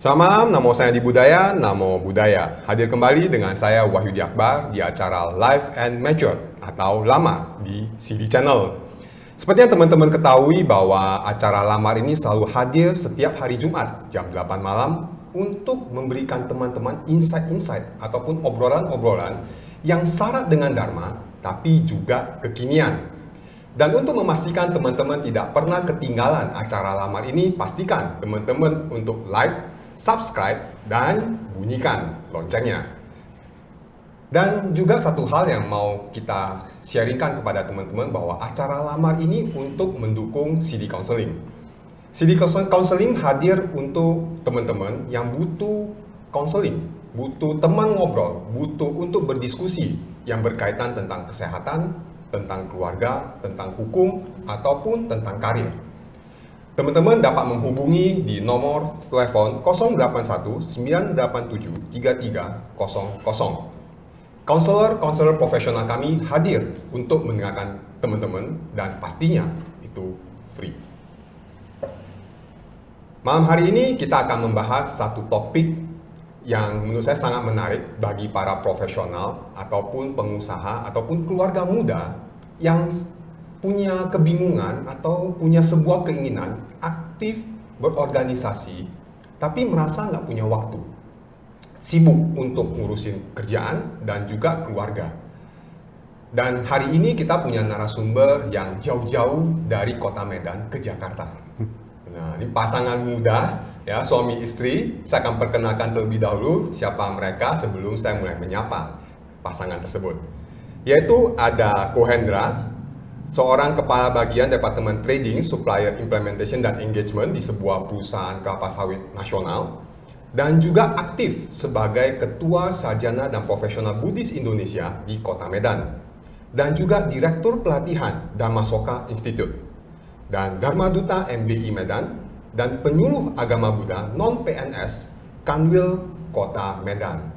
Selamat malam, nama saya Adi Budaya, Namo Budaya. Hadir kembali dengan saya Wahyudi Akbar di acara Live and Mature atau Lama di CD Channel. Seperti yang teman-teman ketahui bahwa acara Lamar ini selalu hadir setiap hari Jumat jam 8 malam untuk memberikan teman-teman insight-insight ataupun obrolan-obrolan yang syarat dengan Dharma tapi juga kekinian. Dan untuk memastikan teman-teman tidak pernah ketinggalan acara Lamar ini, pastikan teman-teman untuk like, subscribe, dan bunyikan loncengnya. Dan juga satu hal yang mau kita sharingkan kepada teman-teman bahwa acara Lamar ini untuk mendukung CD Counseling. CD Counseling hadir untuk teman-teman yang butuh counseling, butuh teman ngobrol, butuh untuk berdiskusi yang berkaitan tentang kesehatan, tentang keluarga, tentang hukum, ataupun tentang karir. Teman-teman dapat menghubungi di nomor telepon 081 987 3300. Konselor profesional kami hadir untuk mendengarkan teman-teman dan pastinya itu free. Malam hari ini kita akan membahas satu topik yang menurut saya sangat menarik bagi para profesional ataupun pengusaha ataupun keluarga muda yang punya kebingungan atau punya sebuah keinginan aktif berorganisasi tapi merasa nggak punya waktu, sibuk untuk ngurusin kerjaan dan juga keluarga. Dan hari ini kita punya narasumber yang jauh-jauh dari kota Medan ke Jakarta. Nah, ini pasangan muda, ya, suami istri. Saya akan perkenalkan terlebih dahulu siapa mereka sebelum saya mulai menyapa pasangan tersebut. Yaitu ada Ko Hendra, seorang kepala bagian Departemen Trading, Supplier Implementation dan Engagement di sebuah perusahaan kelapa sawit nasional, dan juga aktif sebagai Ketua Sarjana dan Profesional Buddhis Indonesia di Kota Medan, dan juga Direktur Pelatihan Dharmasoka Institute dan Dharma Duta MBI Medan, dan penyuluh agama Buddha non-PNS Kanwil Kota Medan.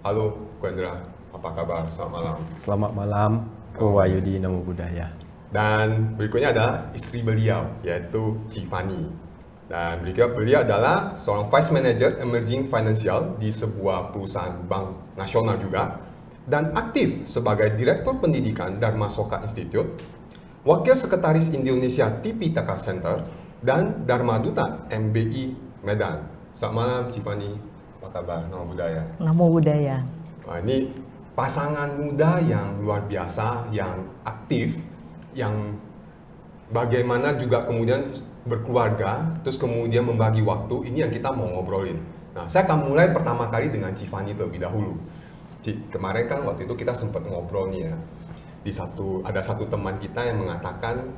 Halo Ko Hendra, apa kabar? Selamat malam. Selamat malam, Ko Wahyudi, Namo Budaya. Dan berikutnya adalah istri beliau, yaitu Cifani. Dan beliau adalah seorang Vice Manager Emerging Financial di sebuah perusahaan bank nasional juga, dan aktif sebagai Direktur Pendidikan Dharmasoka Institute, Wakil Sekretaris Indonesia Tipitaka Center, dan Dharma Duta MBI Medan. Selamat malam Cifani, apa kabar? Namo Budaya. Namo Budaya. Nah, ini pasangan muda yang luar biasa, yang aktif, yang bagaimana juga kemudian berkeluarga, terus kemudian membagi waktu. Ini yang kita mau ngobrolin. Nah, saya akan mulai pertama kali dengan Cifani terlebih dahulu. Ci, kemarin kan waktu itu kita sempat ngobrol nih ya. Ada satu teman kita yang mengatakan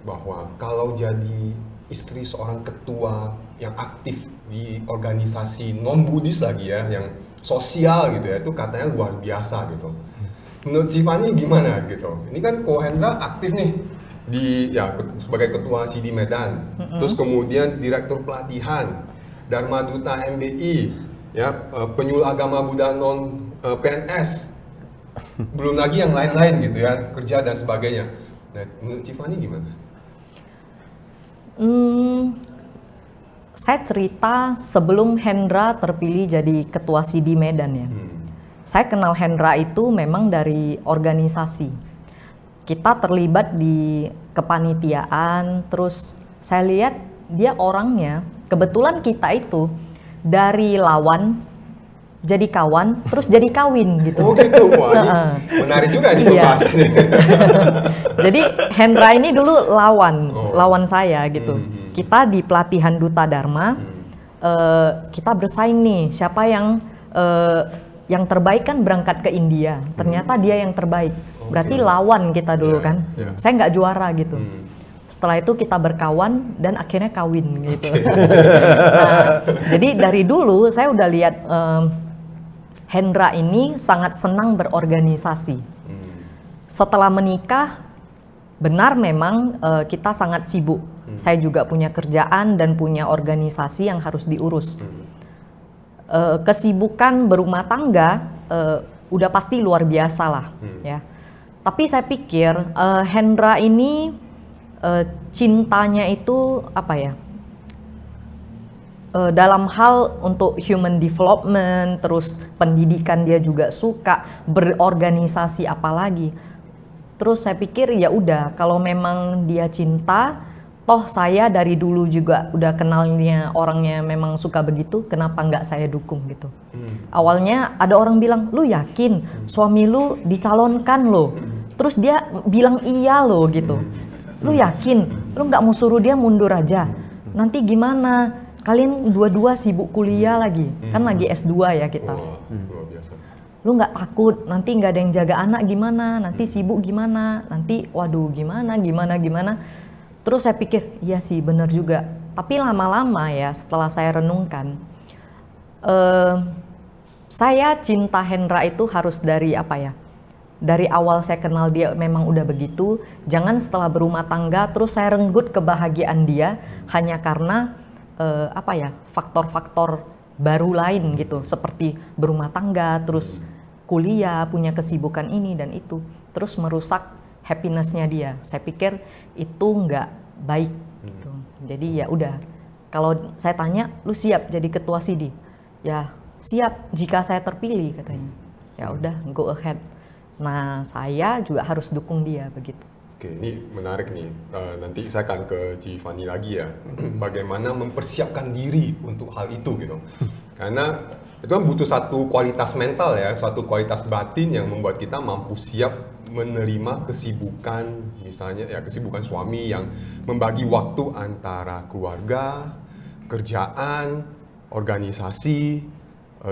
bahwa kalau jadi istri seorang ketua yang aktif di organisasi non-Buddhis lagi ya, yang sosial gitu ya, itu katanya luar biasa gitu. Menurut Cifani gimana gitu? Ini kan Ko Hendra aktif nih sebagai ketua CD Medan, terus kemudian Direktur Pelatihan Dharma Duta MBI, ya, penyuluh agama Buddha non PNS. Belum lagi yang lain-lain gitu ya, kerja dan sebagainya. Nah, menurut Cifani gimana? Saya cerita sebelum Hendra terpilih jadi ketua CD Medan ya. Saya kenal Hendra itu memang dari organisasi. Kita terlibat di kepanitiaan, terus saya lihat dia orangnya, kebetulan kita itu dari lawan jadi kawan, terus jadi kawin gitu. Oh gitu, wah ini menarik juga nih pembahasannya. Jadi Hendra ini dulu lawan saya gitu. Kita di pelatihan Duta Dharma, kita bersaing nih, siapa yang terbaik kan berangkat ke India. Ternyata dia yang terbaik, berarti lawan kita dulu kan. Saya nggak juara gitu. Setelah itu kita berkawan dan akhirnya kawin gitu. Nah, jadi dari dulu saya udah lihat Hendra ini sangat senang berorganisasi. Setelah menikah, benar memang kita sangat sibuk. Saya juga punya kerjaan dan punya organisasi yang harus diurus. Kesibukan berumah tangga udah pasti luar biasa lah, ya. Tapi saya pikir Hendra ini cintanya itu apa ya? dalam hal untuk human development, terus pendidikan dia juga suka, berorganisasi apalagi. Terus saya pikir ya udah, kalau memang dia cinta, toh saya dari dulu juga udah kenalnya orangnya memang suka begitu, kenapa nggak saya dukung gitu. Awalnya ada orang bilang, lu yakin suami lu dicalonkan lo? Terus dia bilang iya lo gitu. Lu yakin? Lu nggak mau suruh dia mundur aja? Nanti gimana? Kalian dua-dua sibuk kuliah lagi, kan lagi S2 ya kita. Luar biasa. Lu nggak takut nanti nggak ada yang jaga anak gimana? Nanti sibuk gimana? Nanti waduh gimana? Terus saya pikir, iya sih bener juga. Tapi lama-lama ya setelah saya renungkan, saya cinta Hendra itu harus dari apa ya? Dari awal saya kenal dia memang udah begitu. Jangan setelah berumah tangga terus saya renggut kebahagiaan dia hanya karena apa ya, faktor-faktor baru lain gitu, seperti berumah tangga, terus kuliah, punya kesibukan ini dan itu, terus merusak happiness-nya dia. Saya pikir itu nggak baik gitu. Jadi ya udah, kalau saya tanya, lu siap jadi ketua SIDI? Ya siap jika saya terpilih katanya. Ya udah, go ahead. Nah saya juga harus dukung dia begitu. Oke, ini menarik nih. Nanti saya akan ke Ci Fanny lagi ya. Bagaimana mempersiapkan diri untuk hal itu gitu. Karena itu kan butuh satu kualitas mental ya, suatu kualitas batin yang membuat kita mampu siap menerima kesibukan, misalnya ya kesibukan suami yang membagi waktu antara keluarga, kerjaan, organisasi,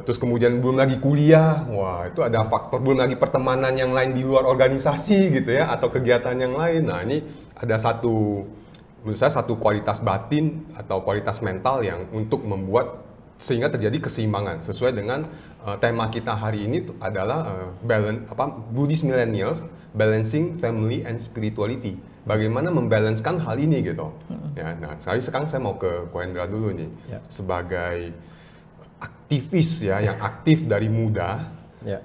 terus kemudian belum lagi kuliah, wah itu ada faktor, belum lagi pertemanan yang lain di luar organisasi gitu ya, atau kegiatan yang lain. Nah ini ada satu, menurut saya satu kualitas batin atau kualitas mental yang untuk membuat sehingga terjadi keseimbangan sesuai dengan tema kita hari ini adalah Buddhist Millennials, Balancing Family and Spirituality. Bagaimana membalancekan hal ini gitu. Ya, nah sekarang saya mau ke Ko Hendra dulu nih, sebagai aktivis ya, yang aktif dari muda,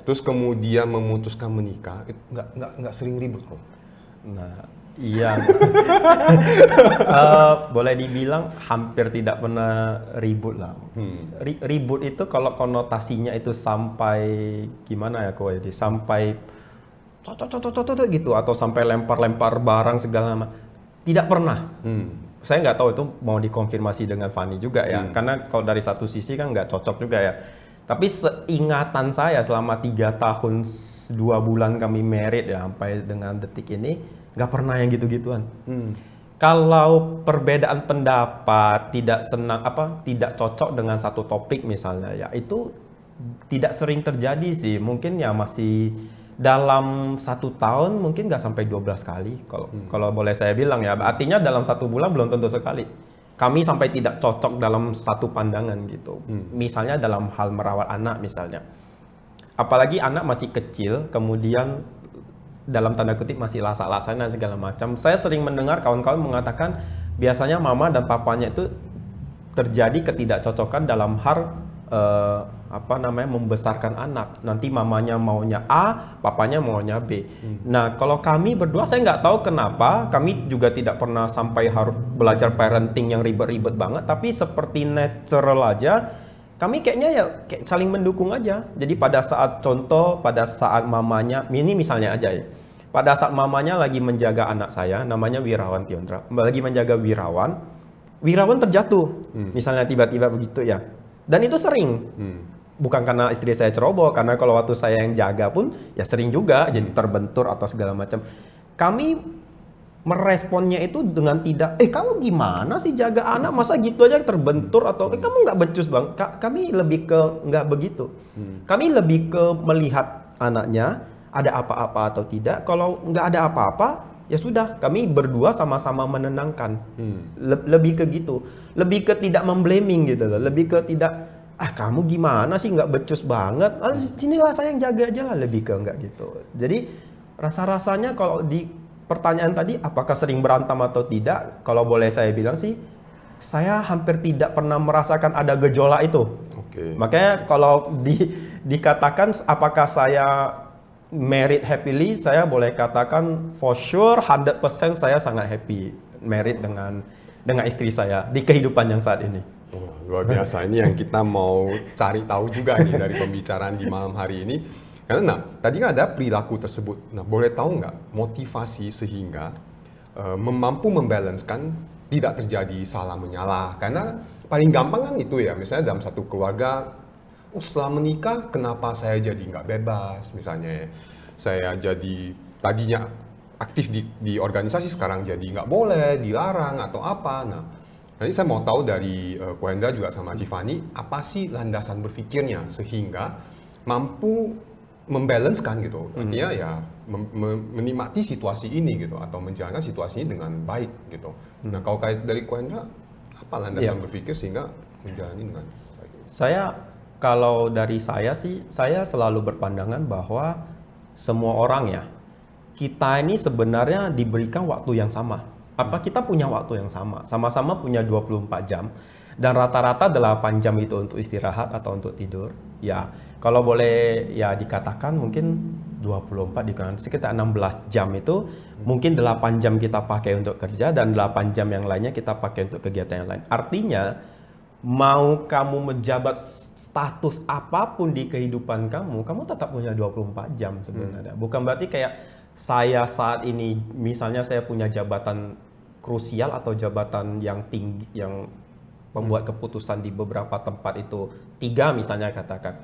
terus kemudian memutuskan menikah, itu nggak sering ribut kok. Nah, iya. Boleh dibilang hampir tidak pernah ribut lah. Ribut itu kalau konotasinya itu sampai gimana ya Ko Edi? Sampai cocok gitu atau sampai lempar-lempar barang segala macam. Tidak pernah. Saya nggak tahu itu mau dikonfirmasi dengan Fanny juga ya, karena kalau dari satu sisi kan nggak cocok juga ya. Tapi seingatan saya selama 3 tahun 2 bulan kami married ya sampai dengan detik ini nggak pernah yang gitu-gituan. Kalau perbedaan pendapat, tidak senang tidak cocok dengan satu topik misalnya ya, itu tidak sering terjadi sih. Mungkin ya masih dalam 1 tahun mungkin nggak sampai 12 kali kalau boleh saya bilang ya. Artinya dalam 1 bulan belum tentu sekali kami sampai tidak cocok dalam satu pandangan gitu. Misalnya dalam hal merawat anak misalnya, apalagi anak masih kecil kemudian dalam tanda kutip masih lasak-lasakan dan segala macam. Saya sering mendengar kawan-kawan mengatakan biasanya mama dan papanya itu terjadi ketidakcocokan dalam hal membesarkan anak. Nanti mamanya maunya A, papanya maunya B. Nah, kalau kami berdua saya nggak tahu kenapa, kami juga tidak pernah sampai harus belajar parenting yang ribet-ribet banget, tapi seperti natural aja, kami kayaknya ya kayak saling mendukung aja. Jadi pada saat pada saat mamanya, ini misalnya aja ya, pada saat mamanya lagi menjaga anak saya, namanya Wirawan Tiontra, lagi menjaga Wirawan terjatuh, misalnya tiba-tiba begitu ya. Dan itu sering, bukan karena istri saya ceroboh, karena kalau waktu saya yang jaga pun ya sering juga jadi terbentur atau segala macam. Kami meresponnya itu dengan tidak, kamu gimana sih jaga anak, masa gitu aja terbentur, atau kamu nggak becus bang. Kami lebih ke nggak begitu. Kami lebih ke melihat anaknya ada apa-apa atau tidak. Kalau nggak ada apa-apa, ya sudah, kami berdua sama-sama menenangkan. Lebih ke gitu, lebih ke tidak memblaming gitu loh, lebih ke tidak, kamu gimana sih nggak becus banget, sinilah saya yang jaga aja lah, lebih ke nggak gitu. Jadi rasa-rasanya kalau di pertanyaan tadi apakah sering berantem atau tidak, kalau boleh saya bilang sih, saya hampir tidak pernah merasakan ada gejolak itu. Makanya kalau dikatakan apakah saya married happily, saya boleh katakan for sure 100% saya sangat happy married dengan istri saya di kehidupan yang saat ini. Oh, luar biasa, ini yang kita mau cari tahu juga nih dari pembicaraan di malam hari ini. Karena tadi kan ada perilaku tersebut. Nah, boleh tahu nggak motivasi sehingga mampu membalancekan tidak terjadi salah menyalah? Karena paling gampang kan itu ya, misalnya dalam satu keluarga, setelah menikah kenapa saya jadi nggak bebas? Misalnya saya jadi tadinya aktif di organisasi, sekarang jadi nggak boleh, dilarang atau apa. Nah, nanti saya mau tahu dari Ko Hendra juga sama Tiffany, apa sih landasan berpikirnya sehingga mampu membalancekan gitu, artinya ya menikmati situasi ini gitu, atau menjalankan situasi ini dengan baik gitu. Nah, kalau kayak dari Ko Hendra, apa landasan berpikir sehingga menjalani dengan baik? Kalau dari saya sih, saya selalu berpandangan bahwa semua orang ya, kita ini sebenarnya diberikan waktu yang sama. Apa kita punya waktu yang sama? Sama-sama punya 24 jam. Dan rata-rata 8 jam itu untuk istirahat atau untuk tidur. Ya, kalau boleh ya dikatakan mungkin 24 dikatakan sekitar 16 jam itu mungkin 8 jam kita pakai untuk kerja dan 8 jam yang lainnya kita pakai untuk kegiatan yang lain. Artinya, mau kamu menjabat status apapun di kehidupan kamu, kamu tetap punya 24 jam sebenarnya. Bukan berarti kayak saya saat ini, misalnya saya punya jabatan krusial atau jabatan yang tinggi, yang membuat keputusan di beberapa tempat itu 3 misalnya katakan.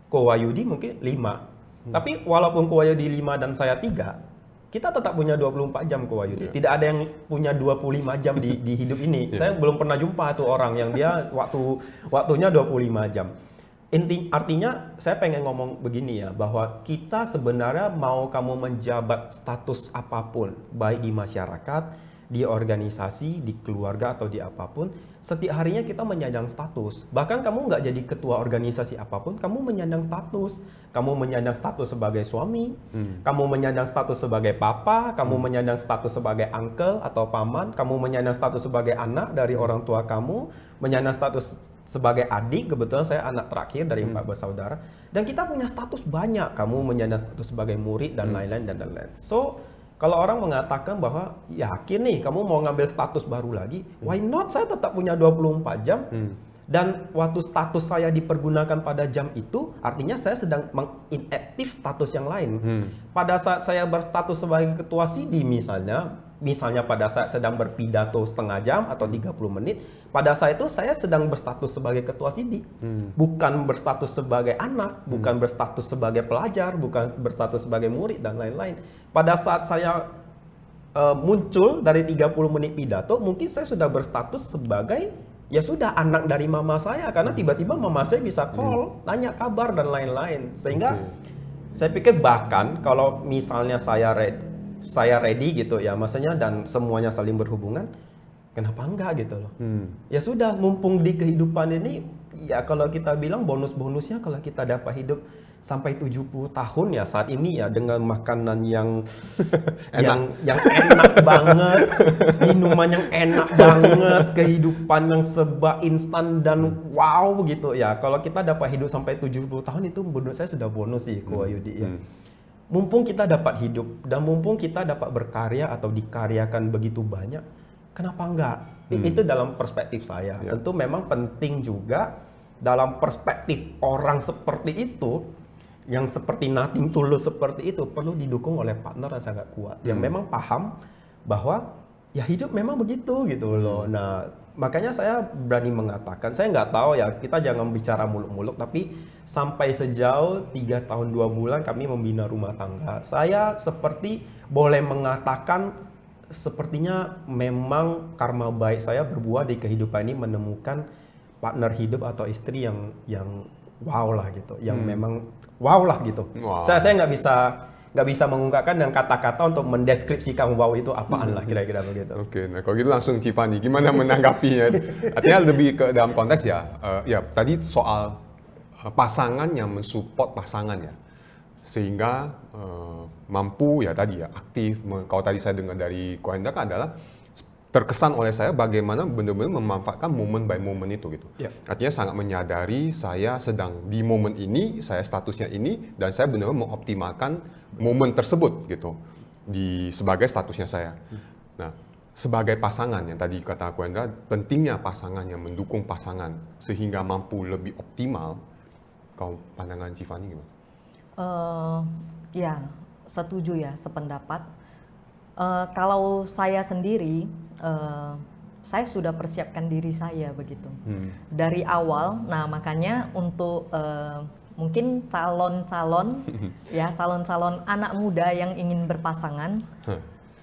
Ko Wahyudi mungkin 5. Tapi walaupun Ko Wahyudi 5 dan saya 3, kita tetap punya 24 jam Ko Wahyudi. Tidak ada yang punya 25 jam di hidup ini. Saya belum pernah jumpa tuh orang yang dia waktunya 25 jam. Artinya saya pengen ngomong begini ya, bahwa kita sebenarnya mau kamu menjabat status apapun, baik di masyarakat, di organisasi, di keluarga atau di apapun, setiap harinya kita menyandang status. Bahkan kamu nggak jadi ketua organisasi apapun, kamu menyandang status. Kamu menyandang status sebagai suami, kamu menyandang status sebagai papa, kamu menyandang status sebagai uncle atau paman, kamu menyandang status sebagai anak dari orang tua kamu, menyandang status sebagai adik, kebetulan saya anak terakhir dari 4 bersaudara, dan kita punya status banyak, kamu menyandang status sebagai murid dan lain-lain dan lain-lain. So, kalau orang mengatakan bahwa yakin nih kamu mau ngambil status baru lagi, why not? Saya tetap punya 24 jam. Dan waktu status saya dipergunakan pada jam itu, artinya saya sedang menginaktif status yang lain. Pada saat saya berstatus sebagai ketua SIDI misalnya pada saat sedang berpidato setengah jam atau 30 menit, pada saat itu saya sedang berstatus sebagai ketua SIDI. Bukan berstatus sebagai anak, bukan berstatus sebagai pelajar, bukan berstatus sebagai murid dan lain-lain. Pada saat saya muncul dari 30 menit pidato, mungkin saya sudah berstatus sebagai ya sudah anak dari mama saya, karena tiba-tiba mama saya bisa call, tanya kabar dan lain-lain. Sehingga saya pikir bahkan kalau misalnya saya ready gitu ya, maksudnya dan semuanya saling berhubungan, kenapa enggak gitu loh. Ya sudah, mumpung di kehidupan ini, ya kalau kita bilang bonus-bonusnya kalau kita dapat hidup sampai 70 tahun ya saat ini ya, dengan makanan yang yang enak banget, minuman yang enak banget, kehidupan yang serba instan dan wow gitu ya. Kalau kita dapat hidup sampai 70 tahun itu menurut saya sudah bonus sih Ko Wahyudi ya. Mumpung kita dapat hidup dan mumpung kita dapat berkarya atau dikaryakan begitu banyak, kenapa enggak? Itu dalam perspektif saya. Tentu memang penting juga dalam perspektif orang seperti itu, yang seperti nothing tulus seperti itu, perlu didukung oleh partner yang sangat kuat, yang memang paham bahwa ya hidup memang begitu gitu loh. Nah, makanya saya berani mengatakan, saya nggak tahu ya, kita jangan bicara muluk-muluk, tapi sampai sejauh 3 tahun 2 bulan kami membina rumah tangga, saya seperti boleh mengatakan sepertinya memang karma baik saya berbuah di kehidupan ini, menemukan partner hidup atau istri yang wow lah gitu, yang memang wow lah gitu. Saya nggak bisa mengungkapkan dengan kata-kata untuk mendeskripsikan wow itu apaan lah, kira-kira begitu. Oke, nah kalau gitu langsung Tiffany, gimana menanggapinya? Artinya lebih ke dalam konteks ya, ya tadi soal pasangan yang mensupport pasangan ya, sehingga mampu ya tadi ya aktif. Kalau tadi saya dengar dari Ko Hendra kan adalah terkesan oleh saya bagaimana benar-benar memanfaatkan momen by momen itu gitu. Artinya sangat menyadari saya sedang di momen ini, saya statusnya ini, dan saya benar-benar mengoptimalkan momen tersebut gitu sebagai statusnya saya. Nah, sebagai pasangan yang tadi kata aku Hendra, pentingnya pasangan yang mendukung pasangan sehingga mampu lebih optimal. Kau pandangan Tiffany gimana? Ya, setuju ya, sependapat. Kalau saya sendiri, saya sudah persiapkan diri saya begitu dari awal. Nah, makanya untuk mungkin calon-calon ya, calon-calon anak muda yang ingin berpasangan,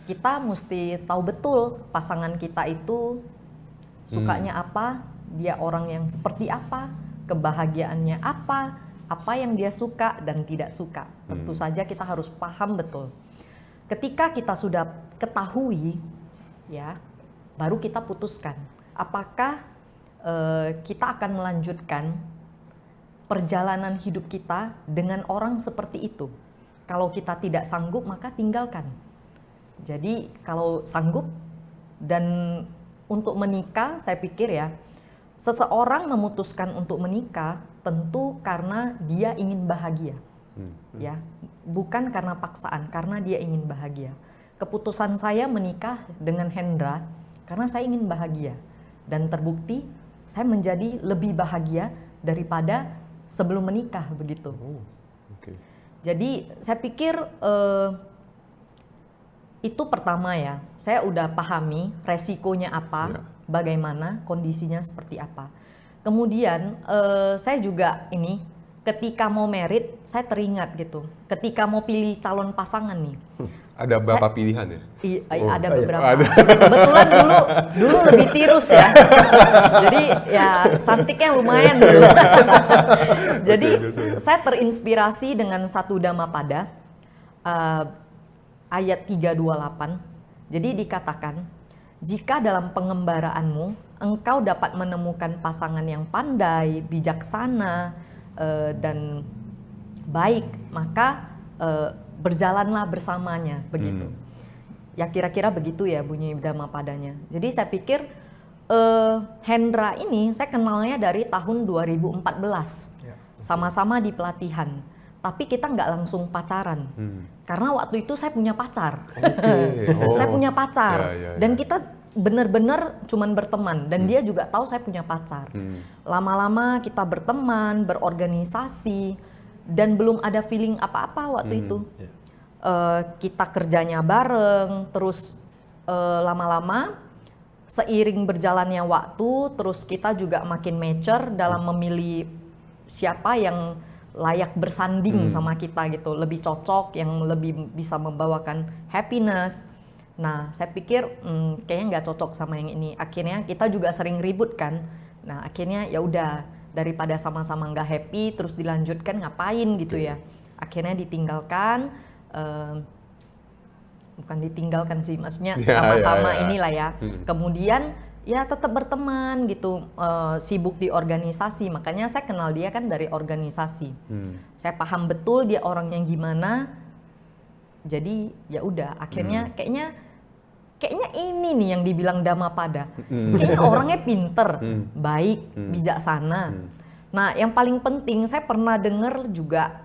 kita mesti tahu betul pasangan kita itu sukanya apa, dia orang yang seperti apa, kebahagiaannya apa yang dia suka dan tidak suka. Tentu saja kita harus paham betul. Ketika kita sudah ketahui, ya, baru kita putuskan apakah kita akan melanjutkan perjalanan hidup kita dengan orang seperti itu. Kalau kita tidak sanggup, maka tinggalkan. Jadi kalau sanggup dan untuk menikah, saya pikir ya, seseorang memutuskan untuk menikah tentu karena dia ingin bahagia, ya, bukan karena paksaan, karena dia ingin bahagia. Keputusan saya menikah dengan Hendra karena saya ingin bahagia, dan terbukti saya menjadi lebih bahagia daripada sebelum menikah begitu. Jadi saya pikir itu pertama ya, saya udah pahami resikonya apa, bagaimana kondisinya seperti apa. Kemudian saya juga ini ketika mau merit, saya teringat gitu, ketika mau pilih calon pasangan nih. Ada berapa pilihan ya? Ada beberapa. Kebetulan dulu lebih tirus ya. Jadi ya cantiknya lumayan dulu. Jadi saya terinspirasi dengan satu Dhammapada ayat 328. Jadi dikatakan, jika dalam pengembaraanmu engkau dapat menemukan pasangan yang pandai, bijaksana, dan baik, maka berjalanlah bersamanya, begitu. Ya kira-kira begitu ya bunyi Dhammapadanya. Jadi saya pikir Hendra ini saya kenalnya dari tahun 2014, sama-sama di pelatihan. Tapi kita nggak langsung pacaran, karena waktu itu saya punya pacar. Saya punya pacar, dan kita benar-benar cuman berteman, dan dia juga tahu saya punya pacar. Lama-lama kita berteman, berorganisasi, dan belum ada feeling apa-apa waktu itu. Kita kerjanya bareng, terus lama-lama seiring berjalannya waktu, terus kita juga makin mature dalam memilih siapa yang layak bersanding sama kita gitu, lebih cocok, yang lebih bisa membawakan happiness. Nah, saya pikir kayaknya nggak cocok sama yang ini. Akhirnya kita juga sering ribut kan. Nah, akhirnya ya udah, daripada sama-sama nggak happy terus dilanjutkan, ngapain gitu ya. Akhirnya ditinggalkan, bukan ditinggalkan sih, maksudnya sama-sama inilah ya. Kemudian ya tetap berteman gitu, sibuk di organisasi. Makanya saya kenal dia kan dari organisasi. Saya paham betul dia orang yang gimana. Jadi ya udah, akhirnya kayaknya ini nih yang dibilang Dhammapada. Kayaknya orangnya pinter, baik, bijaksana. Nah, yang paling penting saya pernah dengar juga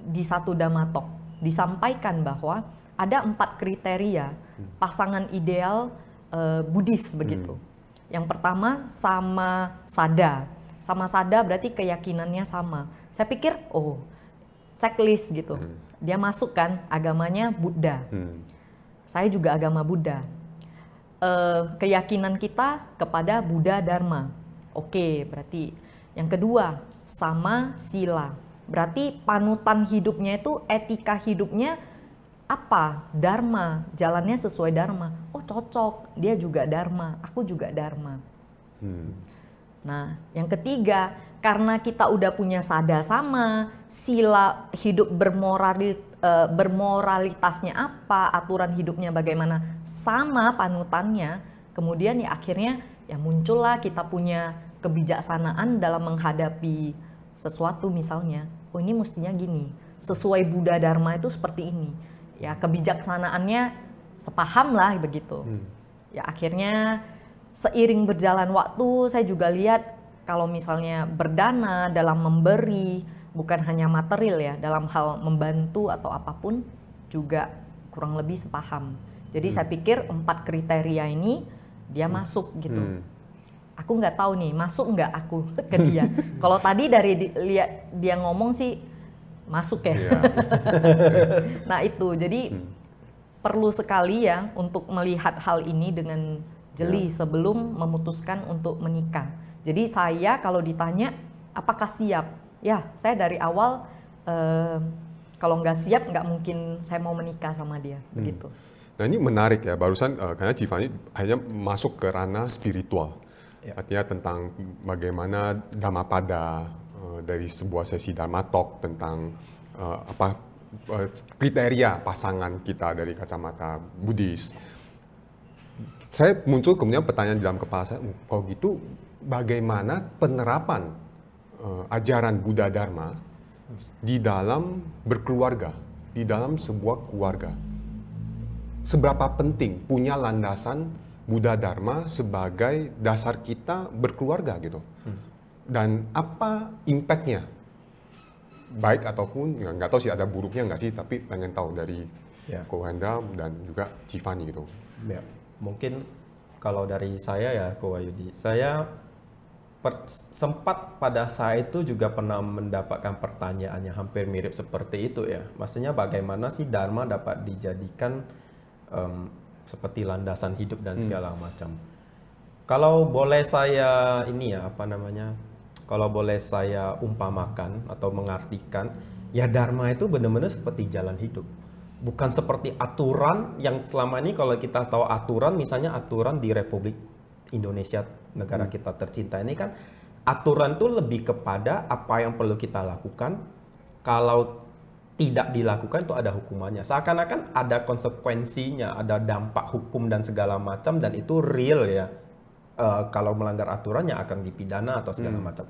di satu Dhammatalk disampaikan bahwa ada 4 kriteria pasangan ideal Buddhis begitu. Yang pertama sama sada. Sama sada berarti keyakinannya sama. Saya pikir checklist gitu. Dia masuk kan, agamanya Buddha. Saya juga agama Buddha. Keyakinan kita kepada Buddha Dharma. Oke, berarti yang kedua sama sila. Berarti panutan hidupnya itu, etika hidupnya apa? Dharma, jalannya sesuai Dharma. Oh cocok, dia juga Dharma, aku juga Dharma. Nah, yang ketiga, karena kita udah punya sada sama, sila hidup bermoralitasnya apa, aturan hidupnya bagaimana, sama panutannya, kemudian ya akhirnya ya muncullah kita punya kebijaksanaan dalam menghadapi sesuatu misalnya. Oh ini mestinya gini, sesuai Buddha Dharma itu seperti ini. Ya kebijaksanaannya sepaham lah begitu. Ya akhirnya seiring berjalan waktu saya juga lihat kalau misalnya berdana dalam memberi, bukan hanya material ya, dalam hal membantu atau apapun juga kurang lebih sepaham. Jadi saya pikir 4 kriteria ini dia masuk gitu. Aku nggak tahu nih masuk nggak aku ke dia. Kalau tadi dari lihat dia ngomong sih masuk ya. Iya. Nah itu jadi perlu sekali ya untuk melihat hal ini dengan jeli sebelum memutuskan untuk menikah. Jadi saya kalau ditanya apakah siap? Ya saya dari awal kalau nggak siap nggak mungkin saya mau menikah sama dia begitu. Nah ini menarik ya, barusan karena Tiffany akhirnya masuk ke ranah spiritual. Artinya tentang bagaimana Dhammapada dari sebuah sesi Dharma Talk tentang kriteria pasangan kita dari kacamata Buddhis. Saya muncul kemudian pertanyaan di dalam kepala saya, kalau gitu bagaimana penerapan ajaran Buddha Dharma di dalam berkeluarga, di dalam sebuah keluarga? Seberapa penting punya landasan Buddha Dharma sebagai dasar kita berkeluarga gitu. Dan apa impact-nya? Baik ataupun, nggak tahu sih ada buruknya nggak sih, tapi pengen tahu dari Ko Hendra dan juga Tiffany gitu. Ya, mungkin kalau dari saya ya Ko Wahyudi, saya sempat pada saat itu juga pernah mendapatkan pertanyaan yang hampir mirip seperti itu ya. Maksudnya bagaimana sih Dharma dapat dijadikan seperti landasan hidup dan segala macam. Kalau boleh saya kalau boleh saya umpamakan atau mengartikan, ya Dharma itu benar-benar seperti jalan hidup. Bukan seperti aturan yang selama ini kalau kita tahu aturan, misalnya aturan di Republik Indonesia, negara kita tercinta ini kan, aturan itu lebih kepada apa yang perlu kita lakukan. Kalau tidak dilakukan itu ada hukumannya. Seakan-akan ada konsekuensinya, ada dampak hukum dan segala macam, dan itu real ya. Kalau melanggar aturannya akan dipidana atau segala macam.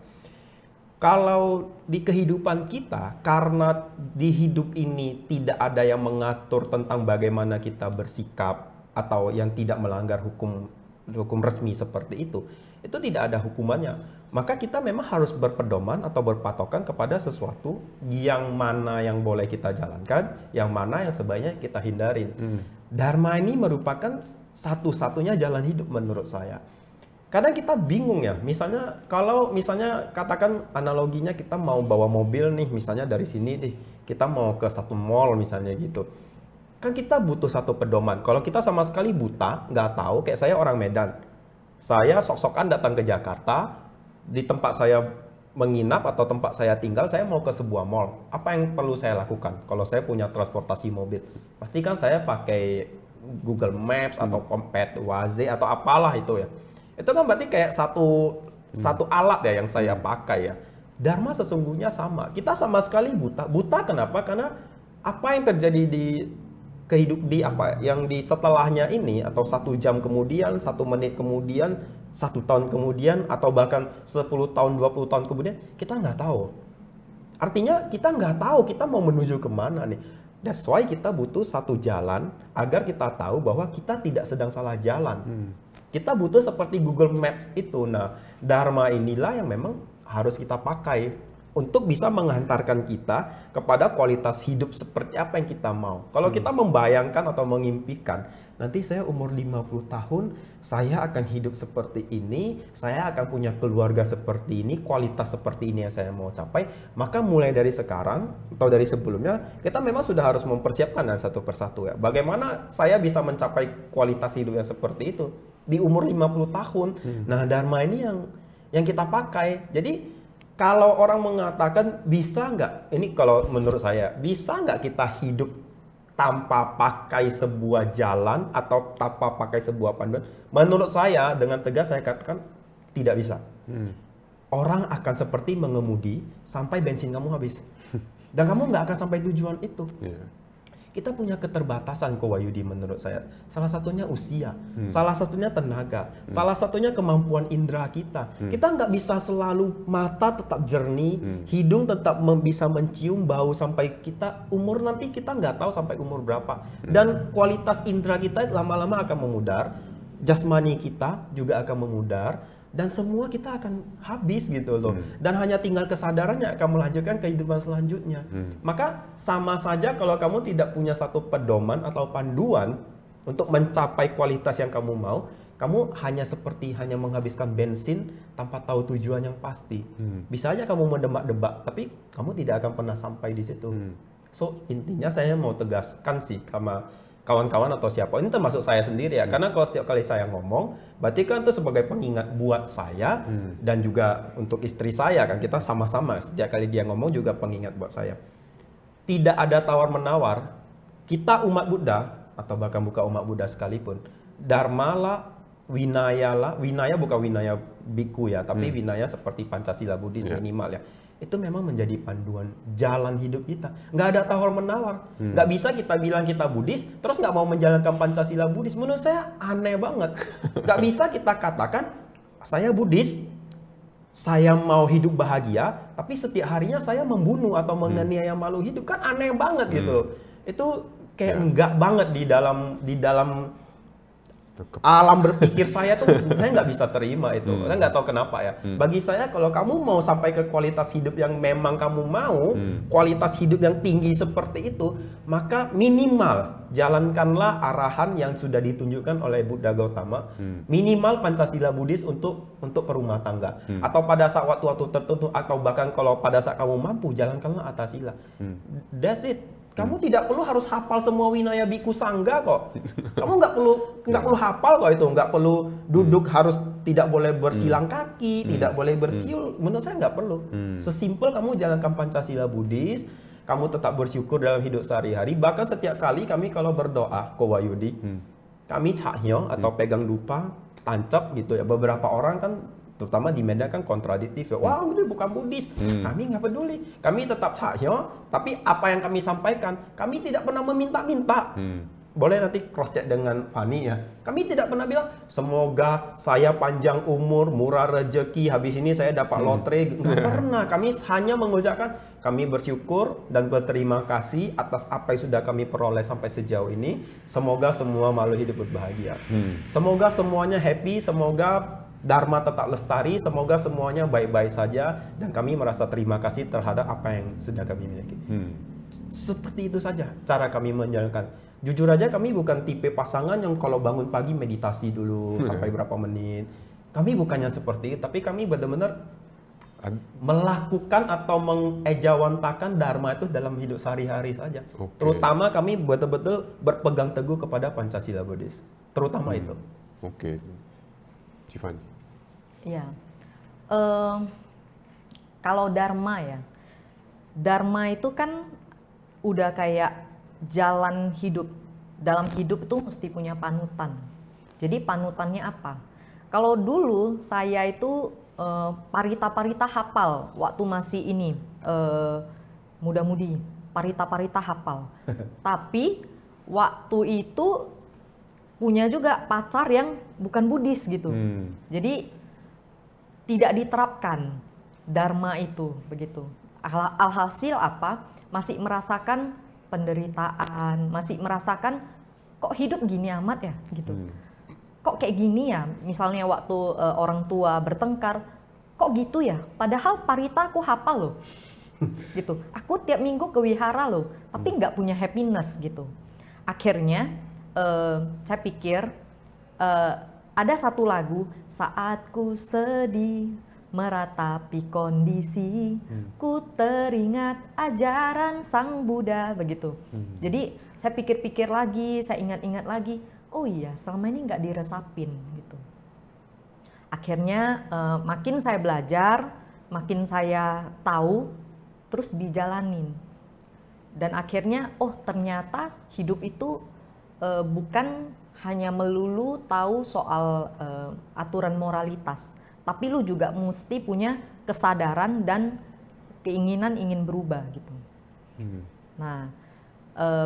Kalau di kehidupan kita, karena di hidup ini tidak ada yang mengatur tentang bagaimana kita bersikap atau yang tidak melanggar hukum resmi seperti itu tidak ada hukumannya. Maka kita memang harus berpedoman atau berpatokan kepada sesuatu yang mana yang boleh kita jalankan, yang mana yang sebaiknya kita hindarin. Dharma ini merupakan satu-satunya jalan hidup menurut saya. Kadang kita bingung ya, misalnya katakan analoginya kita mau bawa mobil nih, misalnya dari sini nih, kita mau ke satu mall misalnya gitu. Kan kita butuh satu pedoman. Kalau kita sama sekali buta, nggak tahu, kayak saya orang Medan. Saya sok-sokan datang ke Jakarta, di tempat saya menginap atau tempat saya tinggal, saya mau ke sebuah mall. Apa yang perlu saya lakukan? Kalau saya punya transportasi mobil, pastikan saya pakai Google Maps atau Pet Waze atau apalah itu ya. Itu kan berarti kayak satu alat ya yang saya pakai ya. Dharma sesungguhnya sama. Kita sama sekali buta. Buta kenapa? Karena apa yang terjadi di yang di setelahnya ini, atau 1 jam kemudian, 1 menit kemudian, 1 tahun kemudian, atau bahkan 10 tahun, 20 tahun kemudian, kita nggak tahu. Artinya kita nggak tahu kita mau menuju kemana nih. That's why kita butuh satu jalan agar kita tahu bahwa kita tidak sedang salah jalan. Kita butuh seperti Google Maps itu. Nah, Dharma inilah yang memang harus kita pakai untuk bisa menghantarkan kita kepada kualitas hidup seperti apa yang kita mau. Kalau kita membayangkan atau mengimpikan, nanti saya umur 50 tahun, saya akan hidup seperti ini, saya akan punya keluarga seperti ini, kualitas seperti ini yang saya mau capai, maka mulai dari sekarang atau dari sebelumnya, kita memang sudah harus mempersiapkan dan satu persatu ya. Bagaimana saya bisa mencapai kualitas hidup yang seperti itu di umur 50 tahun. Nah, Dharma ini yang kita pakai. Jadi kalau orang mengatakan bisa nggak, ini kalau menurut saya, bisa nggak kita hidup tanpa pakai sebuah jalan atau tanpa pakai sebuah panduan? Menurut saya, dengan tegas saya katakan tidak bisa. Orang akan seperti mengemudi sampai bensin kamu habis. Dan kamu nggak akan sampai tujuan itu. Kita punya keterbatasan, Ko Wahyudi, menurut saya. Salah satunya usia, salah satunya tenaga, salah satunya kemampuan indera kita. Kita nggak bisa selalu mata tetap jernih, hidung tetap bisa mencium bau sampai kita umur nanti kita nggak tahu sampai umur berapa. Dan kualitas indera kita lama-lama akan memudar, jasmani kita juga akan memudar. Dan semua kita akan habis gitu loh. Dan hanya tinggal kesadarannya akan melanjutkan kehidupan selanjutnya. Maka sama saja kalau kamu tidak punya satu pedoman atau panduan untuk mencapai kualitas yang kamu mau, kamu hanya menghabiskan bensin tanpa tahu tujuan yang pasti. Bisa aja kamu mendebak-debak, tapi kamu tidak akan pernah sampai di situ. So intinya saya mau tegaskan sih sama kawan-kawan atau siapa, ini termasuk saya sendiri ya, karena kalau setiap kali saya ngomong, berarti kan itu sebagai pengingat buat saya dan juga untuk istri saya kan, kita sama-sama setiap kali dia ngomong juga pengingat buat saya. Tidak ada tawar-menawar, kita umat Buddha atau bahkan bukan umat Buddha sekalipun, Dharma lah, Winaya lah, Winaya bukan Winaya biku ya, tapi Winaya seperti Pancasila Buddhis minimal ya. Itu memang menjadi panduan jalan hidup kita. Nggak ada tawar-menawar. Nggak bisa kita bilang kita Buddhis, terus nggak mau menjalankan Pancasila Buddhis. Menurut saya aneh banget. Nggak bisa kita katakan, saya Buddhis, saya mau hidup bahagia, tapi setiap harinya saya membunuh atau menganiaya makhluk hidup. Kan aneh banget gitu. Itu kayak enggak banget di dalam alam berpikir saya tuh, saya nggak bisa terima itu. Saya nggak tahu kenapa ya. Bagi saya kalau kamu mau sampai ke kualitas hidup yang memang kamu mau, kualitas hidup yang tinggi seperti itu, maka minimal jalankanlah arahan yang sudah ditunjukkan oleh Buddha Gautama. Minimal Pancasila Buddhis untuk perumah tangga. Atau pada saat waktu-waktu tertentu, atau bahkan kalau pada saat kamu mampu, jalankanlah Atasila. That's it. Kamu tidak perlu harus hafal semua Winaya Biku Sangga kok. Kamu nggak perlu hafal kok itu, nggak perlu duduk harus tidak boleh bersilang kaki, tidak boleh bersiul. Menurut saya nggak perlu. Sesimpel kamu jalankan Pancasila Buddhis, kamu tetap bersyukur dalam hidup sehari-hari. Bahkan setiap kali kami kalau berdoa, Kowayudi, kami cahyo atau pegang dupa, tancap gitu ya. Beberapa orang kan terutama di Medan kan kontradiktif ya. Wah, ini bukan Buddhis. Kami nggak peduli. Kami tetap cahyo, tapi apa yang kami sampaikan, kami tidak pernah meminta-minta. Boleh nanti cross check dengan Fani ya. Kami tidak pernah bilang, semoga saya panjang umur, murah rezeki, habis ini saya dapat lotre. Nggak pernah. Kami hanya mengucapkan, kami bersyukur dan berterima kasih atas apa yang sudah kami peroleh sampai sejauh ini. Semoga semua makhluk hidup berbahagia. Semoga semuanya happy, semoga Dharma tetap lestari, semoga semuanya baik-baik saja, dan kami merasa terima kasih terhadap apa yang sudah kami miliki. Seperti itu saja cara kami menjalankan. Jujur aja kami bukan tipe pasangan yang kalau bangun pagi meditasi dulu sampai berapa menit. Kami bukannya seperti itu, tapi kami benar-benar melakukan atau mengejawantakan Dharma itu dalam hidup sehari-hari saja. Terutama kami betul-betul berpegang teguh kepada Pancasila Buddhis. Terutama itu. Cifani. Iya. Kalau Dharma ya, Dharma itu kan udah kayak jalan hidup. Dalam hidup itu mesti punya panutan. Jadi panutannya apa? Kalau dulu saya itu parita-parita hafal waktu masih ini muda-mudi, parita-parita hafal. Tapi waktu itu punya juga pacar yang bukan Buddhis gitu. Jadi tidak diterapkan Dharma itu begitu. Alhasil apa? Masih merasakan penderitaan, masih merasakan kok hidup gini amat ya gitu. Kok kayak gini ya? Misalnya waktu orang tua bertengkar, kok gitu ya? Padahal parita aku hafal loh. Gitu. Aku tiap minggu ke wihara loh, tapi nggak punya happiness gitu. Akhirnya saya pikir ada satu lagu, saat ku sedih meratapi kondisi, ku teringat ajaran Sang Buddha begitu. Jadi saya pikir-pikir lagi, saya ingat-ingat lagi, oh iya selama ini nggak diresapin gitu. Akhirnya makin saya belajar, makin saya tahu, terus dijalanin. Dan akhirnya oh ternyata hidup itu bukan hanya melulu tahu soal aturan moralitas, tapi lu juga mesti punya kesadaran dan keinginan ingin berubah gitu. Nah,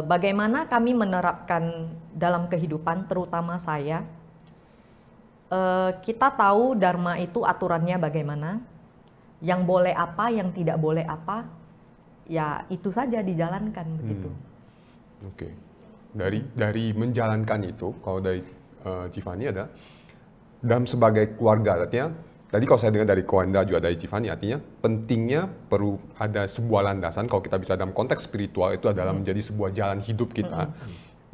bagaimana kami menerapkan dalam kehidupan, terutama saya, kita tahu Dharma itu aturannya bagaimana, yang boleh apa, yang tidak boleh apa, ya itu saja dijalankan begitu. Dari menjalankan itu, kalau dari Cifani ada dalam sebagai keluarga, artinya tadi kalau saya dengar dari Koanda juga dari Cifani, artinya pentingnya perlu ada sebuah landasan. Kalau kita bisa dalam konteks spiritual itu adalah menjadi sebuah jalan hidup kita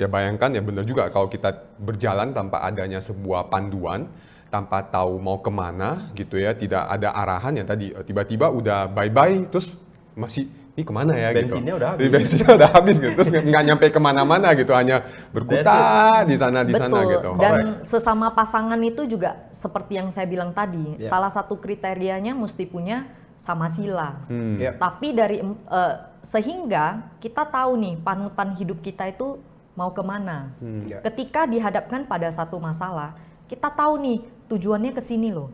Ya bayangkan ya benar juga kalau kita berjalan tanpa adanya sebuah panduan, tanpa tahu mau kemana gitu ya, tidak ada arahan ya tadi, tiba-tiba udah bye-bye, terus masih ini kemana ya Bensinnya gitu. udah habis. Bensinnya udah habis gitu, terus nggak nyampe kemana-mana gitu, hanya berkutat di sana Betul. gitu. Dan sesama pasangan itu juga seperti yang saya bilang tadi, Ya. salah satu kriterianya mesti punya sama sila. Ya. Tapi sehingga kita tahu nih panutan hidup kita itu mau kemana. Ya. Ketika dihadapkan pada satu masalah, kita tahu nih tujuannya ke sini loh.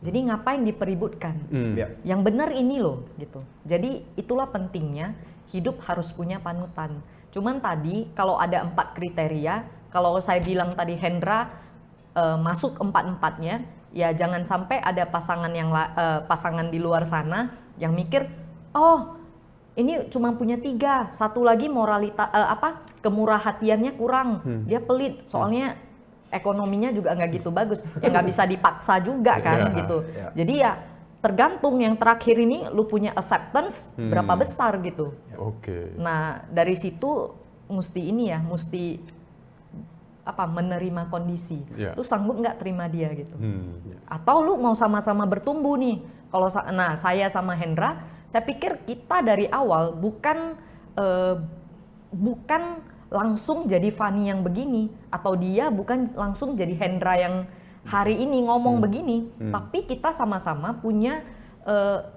Jadi ngapain dipeributkan? Ya. Yang benar ini loh gitu. Jadi itulah pentingnya hidup harus punya panutan. Cuman tadi kalau ada 4 kriteria, kalau saya bilang tadi Hendra masuk 4-4-nya, ya jangan sampai ada pasangan di luar sana yang mikir, oh ini cuma punya 3, satu lagi kemurahatiannya kurang, dia pelit, soalnya ekonominya juga nggak gitu bagus, ya nggak bisa dipaksa juga kan gitu. Jadi ya tergantung yang terakhir ini lu punya acceptance berapa besar gitu. Oke. Nah dari situ mesti menerima kondisi. Lu sanggup nggak terima dia gitu. Atau lu mau sama-sama bertumbuh nih. Kalau saya sama Hendra, saya pikir kita dari awal bukan langsung jadi Fanny yang begini, atau dia bukan langsung jadi Hendra yang hari ini ngomong begini, tapi kita sama-sama punya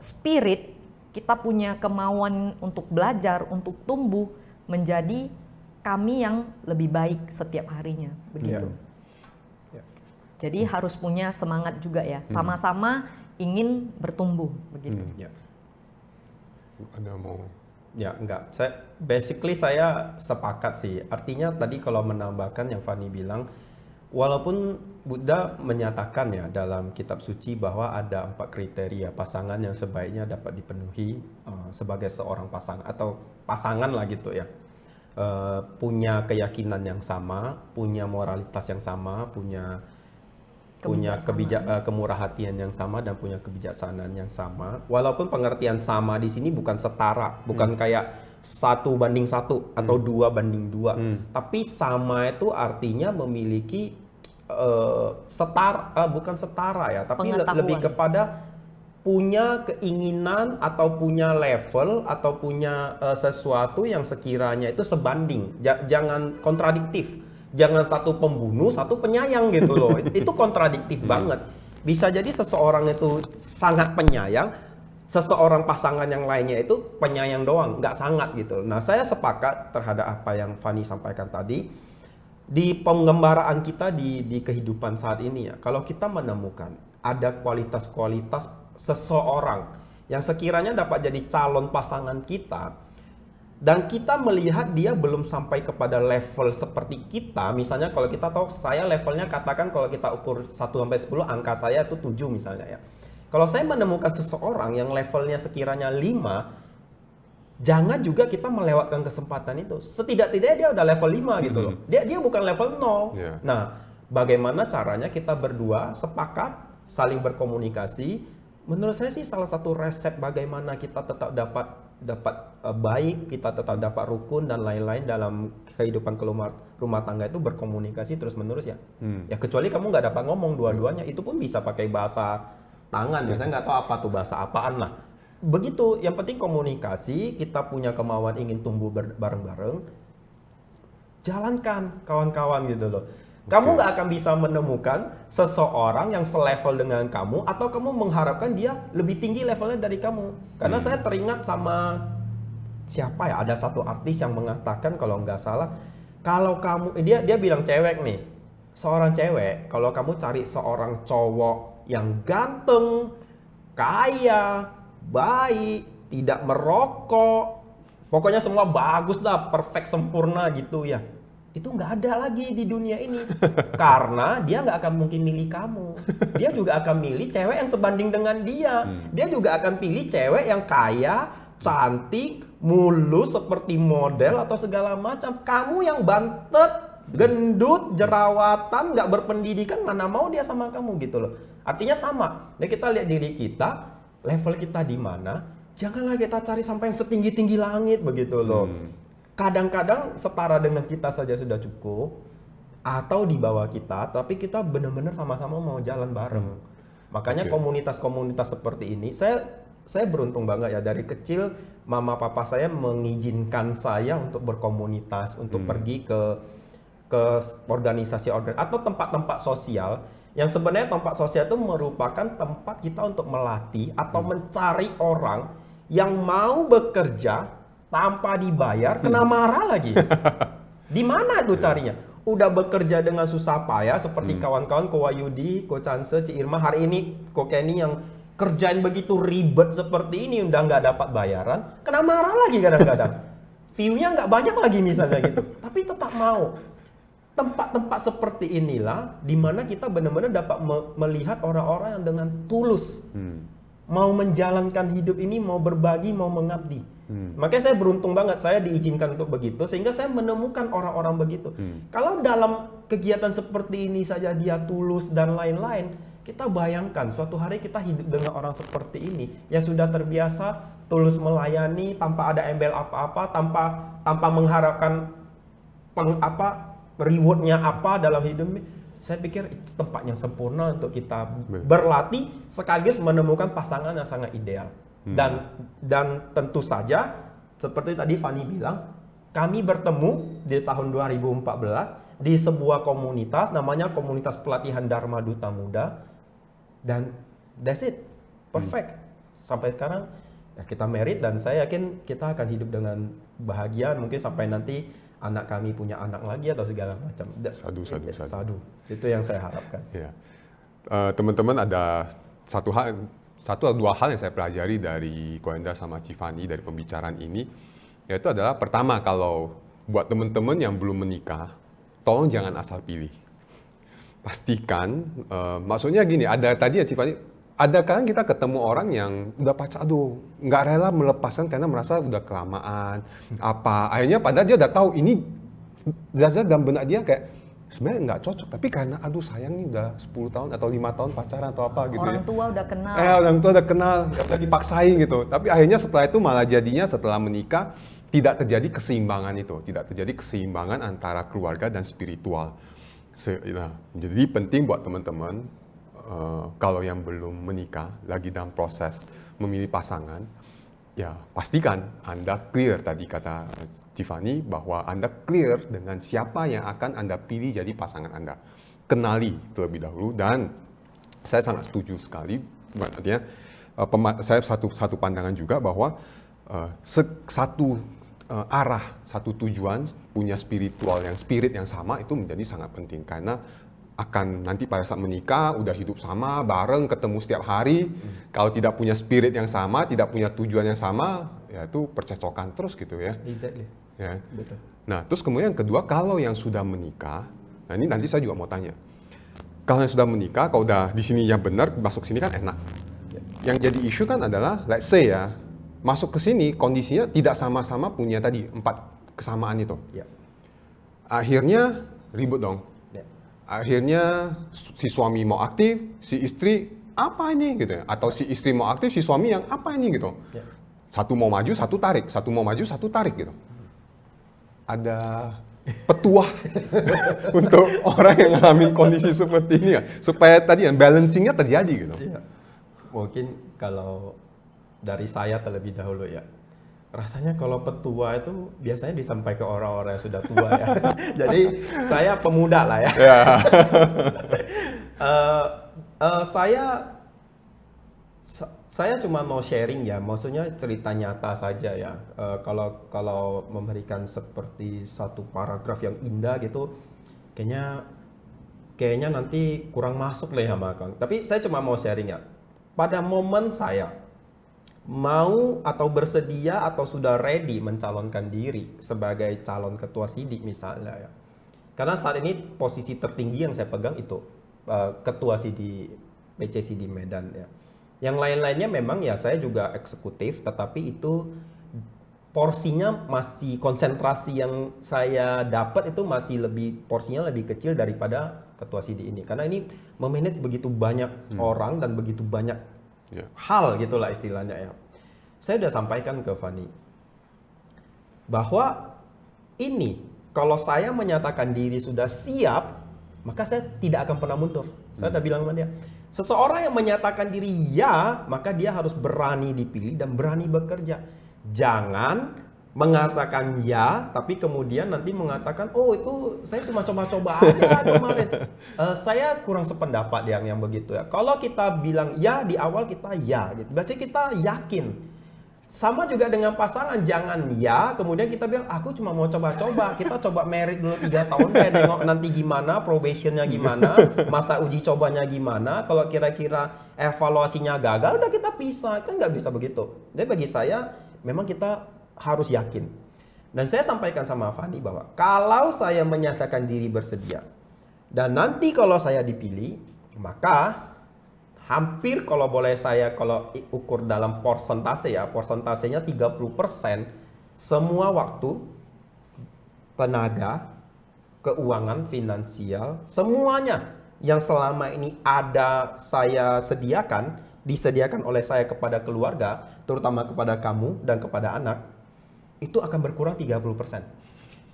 spirit, kita punya kemauan untuk belajar, untuk tumbuh menjadi kami yang lebih baik setiap harinya, begitu. Jadi harus punya semangat juga ya, sama-sama ingin bertumbuh, begitu. Ada mau? Ya enggak, saya sepakat sih. Artinya tadi kalau menambahkan yang Fanny bilang, walaupun Buddha menyatakan ya dalam kitab suci bahwa ada 4 kriteria pasangan yang sebaiknya dapat dipenuhi sebagai seorang pasangan atau pasangan lah gitu ya, punya keyakinan yang sama, punya moralitas yang sama, punya kemurah hatian yang sama, dan punya kebijaksanaan yang sama. Walaupun pengertian sama di sini bukan setara, bukan kayak 1:1 atau 2:2, tapi sama itu artinya memiliki bukan setara ya, tapi lebih kepada punya keinginan atau punya level atau punya sesuatu yang sekiranya itu sebanding, jangan kontradiktif. Jangan satu pembunuh, satu penyayang gitu loh. Itu kontradiktif banget. Bisa jadi seseorang itu sangat penyayang, seseorang pasangan yang lainnya itu penyayang doang, nggak sangat gitu. Nah, saya sepakat terhadap apa yang Fanny sampaikan tadi. Di pengembaraan kita di kehidupan saat ini ya, kalau kita menemukan ada kualitas-kualitas seseorang yang sekiranya dapat jadi calon pasangan kita, dan kita melihat dia belum sampai kepada level seperti kita, misalnya kalau kita tahu saya levelnya, katakan kalau kita ukur 1-10, angka saya itu 7 misalnya ya. Kalau saya menemukan seseorang yang levelnya sekiranya 5, jangan juga kita melewatkan kesempatan itu. Setidak-tidaknya dia udah level 5 gitu loh. Dia bukan level 0. Nah, bagaimana caranya kita berdua sepakat, saling berkomunikasi. Menurut saya sih salah satu resep bagaimana kita tetap dapat baik, kita tetap dapat rukun dan lain-lain dalam kehidupan rumah tangga itu berkomunikasi terus-menerus ya. Ya kecuali kamu nggak dapat ngomong dua-duanya, itu pun bisa pakai bahasa tangan. Saya nggak tahu apa tuh bahasa apaan lah. Begitu, yang penting komunikasi, kita punya kemauan ingin tumbuh bareng-bareng, jalankan kawan-kawan gitu loh. Kamu nggak akan bisa menemukan seseorang yang selevel dengan kamu, atau kamu mengharapkan dia lebih tinggi levelnya dari kamu. Karena saya teringat sama siapa ya, ada satu artis yang mengatakan kalau nggak salah, kalau kamu, dia bilang cewek nih, seorang cewek, kalau kamu cari seorang cowok yang ganteng, kaya, baik, tidak merokok, pokoknya semua bagus dah, perfect, sempurna gitu ya, itu nggak ada lagi di dunia ini. Karena dia nggak akan mungkin milih kamu. Dia juga akan milih cewek yang sebanding dengan dia. Dia juga akan pilih cewek yang kaya, cantik, mulus seperti model atau segala macam. Kamu yang bantet, gendut, jerawatan, nggak berpendidikan, mana mau dia sama kamu gitu loh. Artinya sama. Jadi kita lihat diri kita, level kita di mana. Janganlah kita cari sampai yang setinggi-tinggi langit begitu loh. kadang-kadang setara dengan kita saja sudah cukup, atau di bawah kita, tapi kita benar-benar sama-sama mau jalan bareng. Makanya komunitas-komunitas seperti ini, saya beruntung banget ya, dari kecil mama papa saya mengizinkan saya untuk berkomunitas, untuk pergi ke organisasi atau tempat-tempat sosial yang sebenarnya tempat sosial itu merupakan tempat kita untuk melatih atau mencari orang yang mau bekerja tanpa dibayar, kena marah lagi. Di mana itu carinya? Udah bekerja dengan susah payah seperti kawan-kawan Ko Wahyudi, Ko Chance, Ci Irma, hari ini Ko Kenny yang kerjain begitu ribet seperti ini udah nggak dapat bayaran, kena marah lagi kadang-kadang. View-nya nggak banyak lagi misalnya gitu, tapi tetap mau. Tempat-tempat seperti inilah dimana kita benar-benar dapat melihat orang-orang yang dengan tulus mau menjalankan hidup ini, mau berbagi, mau mengabdi. Makanya saya beruntung banget, saya diizinkan untuk begitu, sehingga saya menemukan orang-orang begitu. Kalau dalam kegiatan seperti ini saja dia tulus dan lain-lain, kita bayangkan suatu hari kita hidup dengan orang seperti ini, yang sudah terbiasa tulus melayani, tanpa ada embel apa-apa, tanpa mengharapkan rewardnya apa dalam hidup. Saya pikir itu tempat yang sempurna untuk kita berlatih sekaligus menemukan pasangan yang sangat ideal. Dan tentu saja seperti tadi Fanny bilang, kami bertemu di tahun 2014 di sebuah komunitas namanya Komunitas Pelatihan Dharma Duta Muda, dan that's it, perfect. Sampai sekarang ya kita married, dan saya yakin kita akan hidup dengan bahagia mungkin sampai nanti anak kami punya anak lagi atau segala macam. Sadu. Itu yang saya harapkan. Ya. Teman-teman, ada satu atau dua hal yang saya pelajari dari Ko Hendra sama Ci Fanny dari pembicaraan ini, yaitu adalah pertama, kalau buat teman-teman yang belum menikah, tolong jangan asal pilih. Pastikan, maksudnya gini, ada tadi ya Ci Fanny, ada kan kita ketemu orang yang udah pacar, nggak rela melepaskan karena merasa udah kelamaan, akhirnya padahal dia udah tahu ini zat-zat dalam benak dia kayak sebenarnya nggak cocok, tapi karena sayang nih udah 10 tahun atau 5 tahun pacaran atau apa gitu. Orang tua udah kenal. Orang tua udah kenal, udah dipaksain gitu. Tapi akhirnya setelah itu malah jadinya setelah menikah tidak terjadi keseimbangan itu, tidak terjadi keseimbangan antara keluarga dan spiritual. Jadi penting buat teman-teman, kalau yang belum menikah, lagi dalam proses memilih pasangan, ya pastikan Anda clear, tadi kata Ci Fanny, bahwa Anda clear dengan siapa yang akan Anda pilih jadi pasangan Anda. Kenali terlebih dahulu, dan saya sangat setuju sekali, artinya saya satu pandangan juga bahwa satu arah, satu tujuan, punya spirit yang sama itu menjadi sangat penting, karena akan nanti pada saat menikah udah hidup sama, bareng, ketemu setiap hari. Kalau tidak punya spirit yang sama, tidak punya tujuan yang sama, ya itu percecokan terus gitu ya. Exactly. Ya. Betul. Nah, terus kemudian yang kedua, kalau yang sudah menikah, nah ini nanti saya juga mau tanya. Kalau yang sudah menikah, kalau udah di sini yang benar, masuk sini kan enak. Yang jadi isu kan adalah, let's say ya, masuk ke sini kondisinya tidak sama-sama punya tadi 4 kesamaan itu. Akhirnya ribut dong. Akhirnya si suami mau aktif, si istri apa ini gitu ya, atau si istri mau aktif, si suami yang apa ini gitu. Satu mau maju, satu tarik, satu mau maju, satu tarik gitu. Ada petuah untuk orang yang ngalamin kondisi seperti ini ya, supaya tadi yang balancingnya terjadi gitu. Mungkin kalau dari saya terlebih dahulu ya, rasanya kalau petua itu biasanya disampaikan ke orang-orang yang sudah tua ya. Jadi saya pemuda lah ya. Saya cuma mau sharing ya, maksudnya cerita nyata saja ya. Kalau memberikan seperti satu paragraf yang indah gitu, kayaknya nanti kurang masuk lah ya sama Kang. Tapi saya cuma mau sharing ya. Pada momen saya mau atau bersedia atau sudah ready mencalonkan diri sebagai calon ketua SIDI misalnya ya. Karena saat ini posisi tertinggi yang saya pegang itu ketua SIDI PC SIDI Medan ya. Yang lain-lainnya memang ya saya juga eksekutif, tetapi itu porsinya masih, konsentrasi yang saya dapat itu masih porsinya lebih kecil daripada ketua SIDI ini. Karena ini memanage begitu banyak orang dan begitu banyak hal gitulah istilahnya ya. Saya sudah sampaikan ke Fanny bahwa ini, kalau saya menyatakan diri sudah siap, maka saya tidak akan pernah mundur. Saya udah bilang sama dia, seseorang yang menyatakan diri ya, maka dia harus berani dipilih dan berani bekerja. Jangan mengatakan ya, tapi kemudian nanti mengatakan, oh itu saya cuma coba-coba aja kemarin. Saya kurang sependapat yang begitu ya. Kalau kita bilang ya di awal kita ya, gitu. Berarti kita yakin. Sama juga dengan pasangan, jangan ya, kemudian kita bilang aku cuma mau coba-coba. Kita coba merit dulu 3 tahun, nengok nanti gimana, probationnya gimana, masa uji cobanya gimana. Kalau kira-kira evaluasinya gagal, udah kita pisah. Kan nggak bisa begitu. Jadi bagi saya, memang kita harus yakin. Dan saya sampaikan sama Fani bahwa kalau saya menyatakan diri bersedia dan nanti kalau saya dipilih, maka hampir kalau boleh saya kalau ukur dalam persentase ya, persentasenya 30% semua waktu, tenaga, keuangan, finansial, semuanya yang selama ini ada saya sediakan, disediakan oleh saya kepada keluarga, terutama kepada kamu dan kepada anak, itu akan berkurang 30%.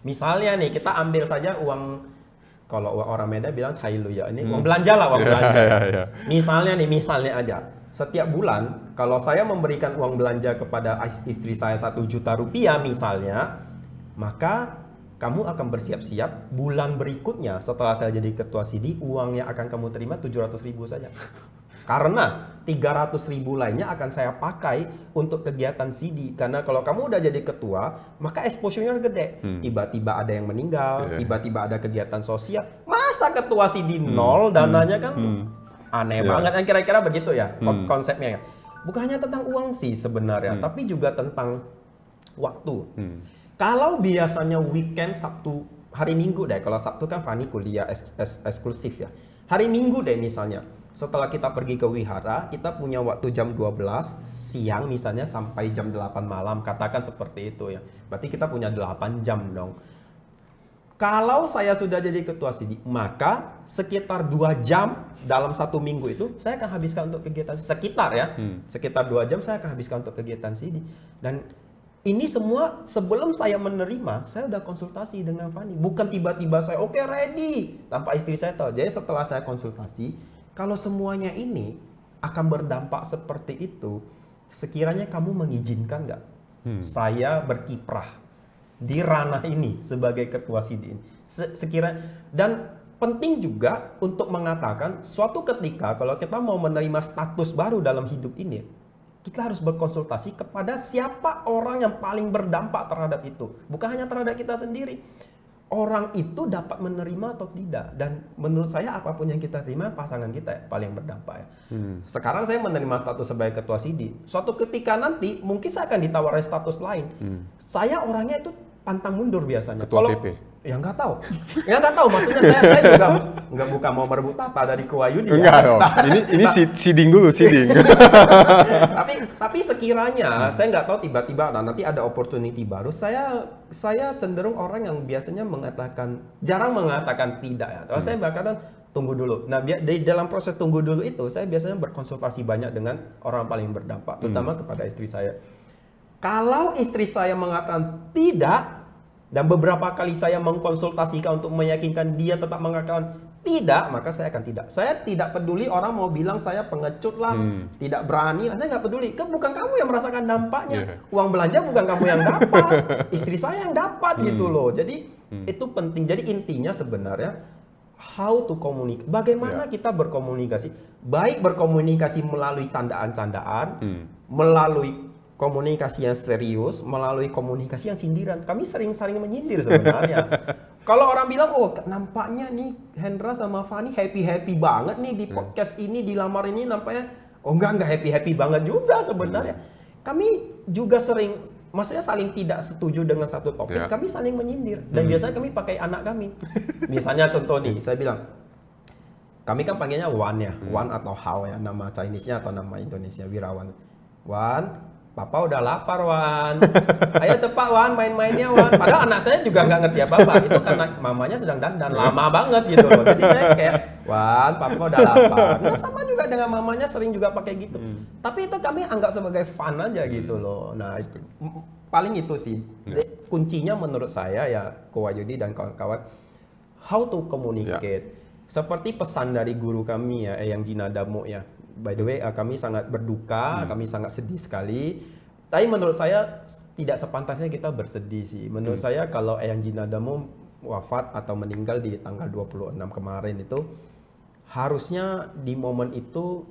Misalnya nih, kita ambil saja uang, kalau orang Medan bilang cailu ya, ini uang belanja lah, uang belanja. Misalnya aja, setiap bulan, kalau saya memberikan uang belanja kepada istri saya 1 juta rupiah misalnya, maka kamu akan bersiap-siap bulan berikutnya setelah saya jadi ketua CD, uang yang akan kamu terima 700.000 saja. Karena 300.000 lainnya akan saya pakai untuk kegiatan CD. Karena kalau kamu udah jadi ketua, maka exposure-nya gede. Tiba-tiba ada yang meninggal, tiba-tiba ada kegiatan sosial. Masa ketua CD nol, dananya kan aneh banget. Dan kira-kira begitu ya konsepnya. Bukan hanya tentang uang sih sebenarnya, tapi juga tentang waktu. Kalau biasanya weekend, Sabtu, hari Minggu deh. Kalau Sabtu kan Fani kuliah eksklusif ya. Hari Minggu deh misalnya. Setelah kita pergi ke wihara, kita punya waktu jam 12 siang misalnya sampai jam 8 malam, katakan seperti itu ya. Berarti kita punya 8 jam dong. Kalau saya sudah jadi ketua CD, maka sekitar 2 jam dalam 1 minggu itu saya akan habiskan untuk kegiatan sekitar ya. Sekitar 2 jam saya akan habiskan untuk kegiatan CD. Dan ini semua sebelum saya menerima, saya udah konsultasi dengan Fani. Bukan tiba-tiba saya oke, ready tanpa istri saya tahu. Jadi setelah saya konsultasi, kalau semuanya ini akan berdampak seperti itu, sekiranya kamu mengizinkan nggak saya berkiprah di ranah ini sebagai ketua CD ini? Dan penting juga untuk mengatakan suatu ketika kalau kita mau menerima status baru dalam hidup ini, kita harus berkonsultasi kepada siapa orang yang paling berdampak terhadap itu. Bukan hanya terhadap kita sendiri. Orang itu dapat menerima atau tidak. Dan menurut saya apapun yang kita terima, pasangan kita ya, paling berdampak ya. Sekarang saya menerima status sebagai ketua CD. Suatu ketika nanti mungkin saya akan ditawarin status lain. Saya orangnya itu pantang mundur biasanya. Ketua PP? Ya nggak tahu. Ya nggak tahu. Maksudnya saya juga nggak buka mau merebut tata dari Kuayudi. Enggak dong. Ini seeding dulu, seeding. tapi sekiranya saya nggak tahu tiba-tiba nanti ada opportunity baru, saya cenderung orang yang biasanya jarang mengatakan tidak ya. Kalau saya berkata tunggu dulu. Nah, di dalam proses tunggu dulu itu saya biasanya berkonsultasi banyak dengan orang paling berdampak, terutama kepada istri saya. Kalau istri saya mengatakan tidak, dan beberapa kali saya mengkonsultasikan untuk meyakinkan dia tetap mengatakan tidak, maka saya akan tidak. Saya tidak peduli orang mau bilang saya pengecut lah, tidak berani lah, saya nggak peduli. Kan bukan kamu yang merasakan dampaknya. Uang belanja bukan kamu yang dapat, istri saya yang dapat gitu loh. Jadi itu penting. Jadi intinya sebenarnya how to communicate. Bagaimana kita berkomunikasi? Baik berkomunikasi melalui candaan-candaan, melalui komunikasi yang serius, melalui komunikasi yang sindiran. Kami sering-sering menyindir sebenarnya. Kalau orang bilang, oh nampaknya nih Hendra sama Fani happy-happy banget nih di podcast ini, di lamar ini nampaknya, oh enggak happy-happy banget juga sebenarnya. Kami juga sering, maksudnya saling tidak setuju dengan satu topik, kami saling menyindir. Dan biasanya kami pakai anak kami. Misalnya contoh nih, saya bilang, kami kan panggilnya Wan ya, Wan atau Hao ya, nama Chinese-nya atau nama Indonesia, Wirawan. Wan, Papa udah lapar, Wan. Ayo cepat, Wan, main-mainnya, Wan. Padahal anak saya juga nggak ngerti apa-apa. Itu karena mamanya sedang dandan, lama banget gitu loh. Jadi saya kayak, Wan, Papa udah lapar. Nah, sama juga dengan mamanya sering juga pakai gitu. Tapi itu kami anggap sebagai fun aja gitu loh. Nah, paling itu sih. Kuncinya menurut saya ya, Ko Wahyudi dan kawan-kawan, how to communicate. Seperti pesan dari guru kami ya, Eyang Jina Damo ya. By the way, kami sangat berduka, kami sangat sedih sekali. Tapi menurut saya tidak sepantasnya kita bersedih sih. Menurut saya kalau Eyang Jina Damo wafat atau meninggal di tanggal 26 kemarin itu, harusnya di momen itu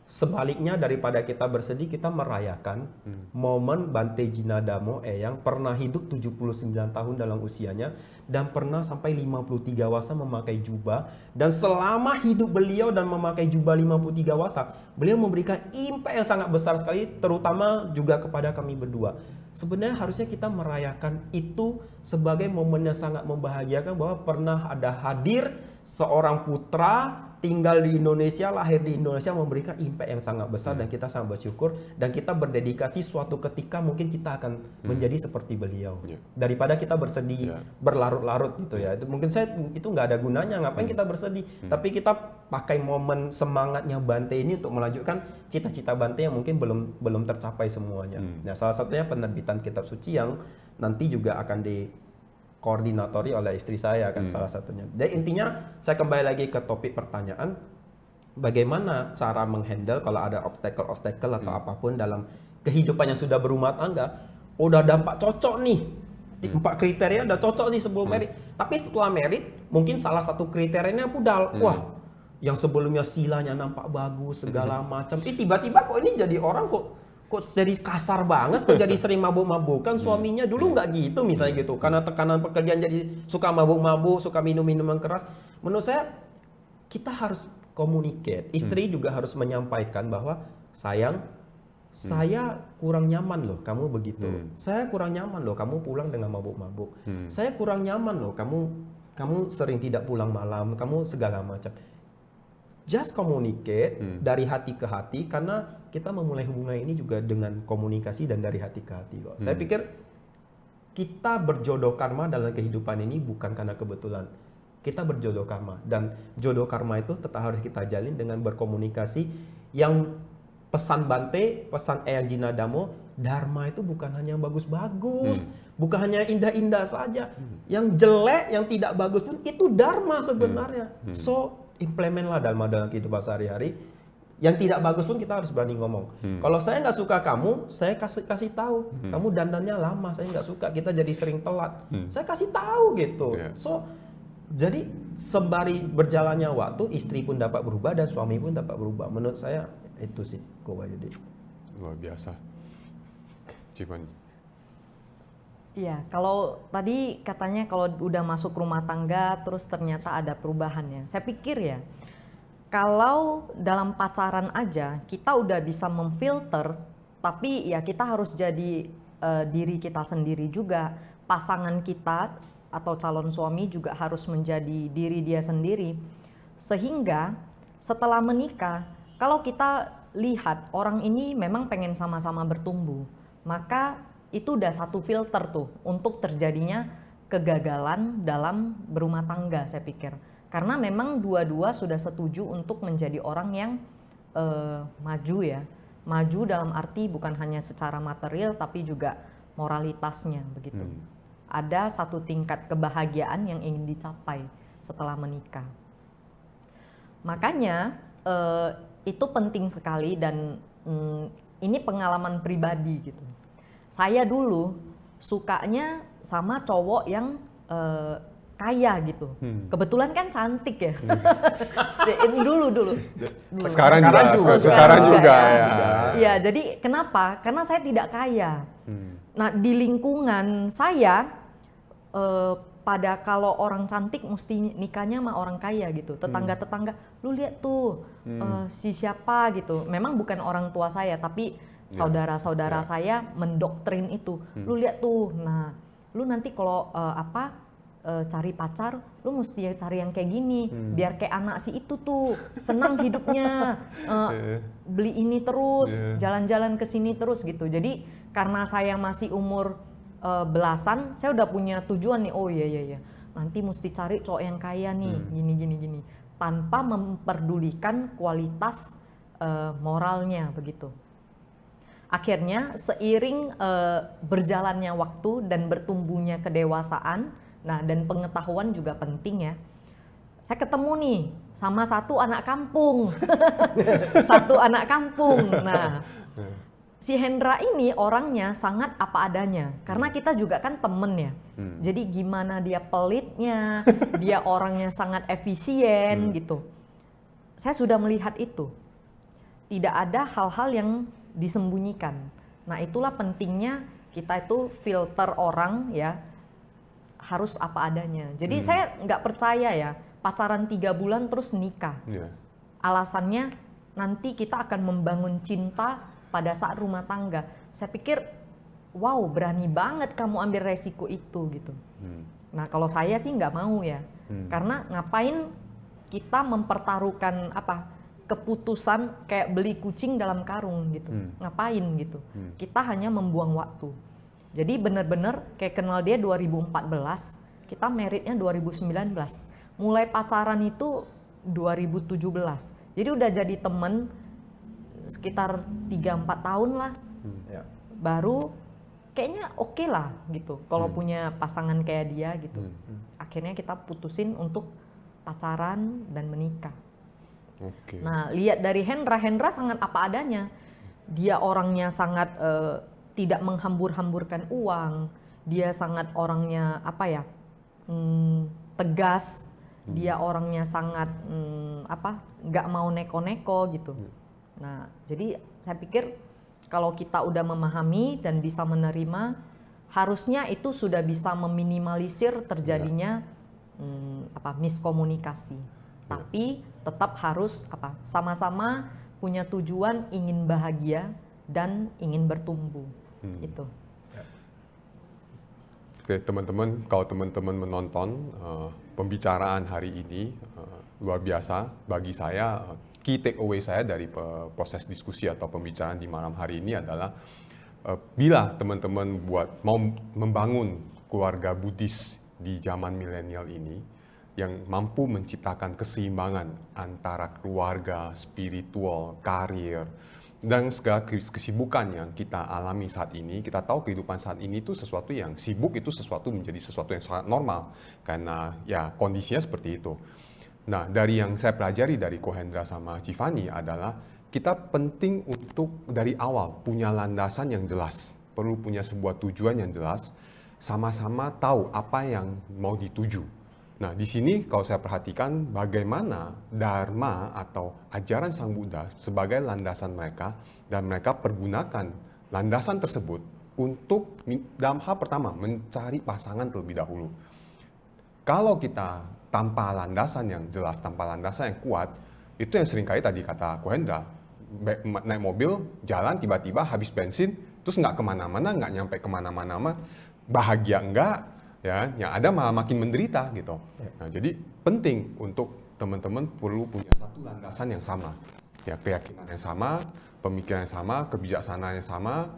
sebaliknya daripada kita bersedih, kita merayakan momen Bante Jina Damo yang pernah hidup 79 tahun dalam usianya dan pernah sampai 53 wasa memakai jubah, dan selama hidup beliau dan memakai jubah 53 wasa, beliau memberikan impact yang sangat besar sekali, terutama juga kepada kami berdua. Sebenarnya harusnya kita merayakan itu sebagai momen yang sangat membahagiakan, bahwa pernah ada hadir seorang putra tinggal di Indonesia, lahir di Indonesia, memberikan impact yang sangat besar, dan kita sangat bersyukur, dan kita berdedikasi suatu ketika mungkin kita akan menjadi seperti beliau. Daripada kita bersedih berlarut-larut gitu ya. Itu mungkin saya itu nggak ada gunanya, ngapain kita bersedih. Tapi kita pakai momen semangatnya Bante ini untuk melanjutkan cita-cita Bante yang mungkin belum tercapai semuanya. Nah, salah satunya penerbitan kitab suci yang nanti juga akan koordinatori oleh istri saya kan, salah satunya. Jadi intinya saya kembali lagi ke topik pertanyaan, bagaimana cara menghandle kalau ada obstacle atau apapun dalam kehidupan yang sudah berumah tangga. Udah dampak cocok nih, 4 kriteria udah cocok nih sebelum married. Tapi setelah married mungkin salah satu kriterianya pudal. Wah, yang sebelumnya silanya nampak bagus segala macam, tiba-tiba kok ini jadi orang kok jadi kasar banget, kok jadi sering mabuk-mabukan suaminya. Dulu nggak gitu misalnya gitu, karena tekanan pekerjaan jadi suka mabuk-mabuk, suka minum-minuman keras. Menurut saya kita harus communicate. Istri juga harus menyampaikan bahwa sayang, saya kurang nyaman loh kamu begitu. Saya kurang nyaman loh kamu pulang dengan mabuk-mabuk. Saya kurang nyaman loh kamu sering tidak pulang malam, kamu segala macam. Just communicate dari hati ke hati, karena kita memulai hubungan ini juga dengan komunikasi dan dari hati ke hati kok. Saya pikir kita berjodoh karma dalam kehidupan ini bukan karena kebetulan. Kita berjodoh karma, dan jodoh karma itu tetap harus kita jalin dengan berkomunikasi. Yang pesan Bante, pesan Eyang Jina Damo, Dharma itu bukan hanya bagus-bagus, bukan hanya indah-indah saja. Yang jelek, yang tidak bagus pun itu Dharma sebenarnya. So implementlah Dharma dalam kehidupan sehari-hari. Yang tidak bagus pun kita harus berani ngomong. Kalau saya nggak suka kamu, saya kasih tahu. Kamu dandannya lama, saya nggak suka. Kita jadi sering telat. Saya kasih tahu gitu. So jadi sembari berjalannya waktu, istri pun dapat berubah dan suami pun dapat berubah. Menurut saya itu sih Ko Wahyudi. Luar biasa. Cipan. Iya, kalau tadi katanya kalau udah masuk rumah tangga terus ternyata ada perubahannya. Saya pikir ya, kalau dalam pacaran aja kita udah bisa memfilter, tapi ya kita harus jadi diri kita sendiri juga. Pasangan kita atau calon suami juga harus menjadi diri dia sendiri. Sehingga setelah menikah, kalau kita lihat orang ini memang pengen sama-sama bertumbuh, maka itu udah satu filter tuh untuk terjadinya kegagalan dalam berumah tangga, saya pikir. Karena memang dua-dua sudah setuju untuk menjadi orang yang maju ya. Maju dalam arti bukan hanya secara material tapi juga moralitasnya begitu. Ada satu tingkat kebahagiaan yang ingin dicapai setelah menikah. Makanya itu penting sekali, dan ini pengalaman pribadi gitu. Saya dulu sukanya sama cowok yang kaya gitu. Kebetulan kan cantik ya. dulu. Sekarang juga ya. Iya, jadi kenapa? Karena saya tidak kaya. Nah, di lingkungan saya pada kalau orang cantik mesti nikahnya sama orang kaya gitu. Tetangga-tetangga, lu lihat tuh si siapa gitu. Memang bukan orang tua saya, tapi saudara-saudara saya mendoktrin itu. Lu lihat tuh, nah lu nanti kalau cari pacar, lu mesti cari yang kayak gini, biar kayak anak si itu tuh, senang hidupnya, beli ini terus, jalan-jalan ke sini terus gitu. Jadi karena saya masih umur belasan, saya udah punya tujuan nih, oh iya, nanti mesti cari cowok yang kaya nih, gini, tanpa memperdulikan kualitas moralnya begitu. Akhirnya seiring berjalannya waktu dan bertumbuhnya kedewasaan, nah dan pengetahuan juga penting ya. Saya ketemu nih sama satu anak kampung, satu anak kampung. Nah, si Hendra ini orangnya sangat apa adanya, karena kita juga kan temen ya. Jadi gimana dia pelitnya, dia orangnya sangat efisien gitu. Saya sudah melihat itu. Tidak ada hal-hal yang disembunyikan. Nah itulah pentingnya kita itu filter orang ya, harus apa adanya. Jadi saya nggak percaya ya pacaran 3 bulan terus nikah. Alasannya nanti kita akan membangun cinta pada saat rumah tangga. Saya pikir wow berani banget kamu ambil resiko itu gitu. Nah kalau saya sih nggak mau ya, karena ngapain kita mempertaruhkan keputusan kayak beli kucing dalam karung gitu, ngapain gitu. Kita hanya membuang waktu. Jadi benar-benar kayak kenal dia 2014, kita meritnya 2019. Mulai pacaran itu 2017. Jadi udah jadi temen sekitar 3-4 tahun lah. Baru kayaknya oke lah gitu kalau punya pasangan kayak dia gitu. Akhirnya kita putusin untuk pacaran dan menikah. Nah, lihat dari Hendra sangat apa adanya. Dia orangnya sangat tidak menghambur-hamburkan uang. Dia sangat orangnya tegas. Dia orangnya sangat nggak mau neko-neko gitu. Nah, jadi saya pikir kalau kita udah memahami dan bisa menerima, harusnya itu sudah bisa meminimalisir terjadinya miskomunikasi. Tapi tetap harus sama-sama punya tujuan ingin bahagia dan ingin bertumbuh. Itu. Oke, teman-teman, kalau teman-teman menonton pembicaraan hari ini luar biasa bagi saya. Key takeaway saya dari proses diskusi atau pembicaraan di malam hari ini adalah bila teman-teman mau membangun keluarga Buddhis di zaman milenial ini yang mampu menciptakan keseimbangan antara keluarga, spiritual, karir, dan segala kesibukan yang kita alami saat ini. Kita tahu kehidupan saat ini itu sesuatu yang sibuk, itu sesuatu menjadi sesuatu yang sangat normal karena ya kondisinya seperti itu. Nah, dari yang saya pelajari dari Ko Hendra sama Tiffany adalah kita penting untuk dari awal punya landasan yang jelas, perlu punya sebuah tujuan yang jelas, sama-sama tahu apa yang mau dituju. Nah, di sini kalau saya perhatikan bagaimana Dharma atau ajaran Sang Buddha sebagai landasan mereka, dan mereka pergunakan landasan tersebut untuk dalam hal pertama mencari pasangan terlebih dahulu. Kalau kita tanpa landasan yang jelas, tanpa landasan yang kuat, itu yang seringkali tadi kata Ko Hendra, naik mobil, jalan, tiba-tiba habis bensin, terus nggak kemana-mana, nggak nyampe kemana-mana, bahagia enggak, ya, yang ada malah makin menderita gitu. Nah, jadi penting untuk teman-teman perlu punya satu landasan yang sama, ya, keyakinan yang sama, pemikiran yang sama, kebijaksanaan yang sama,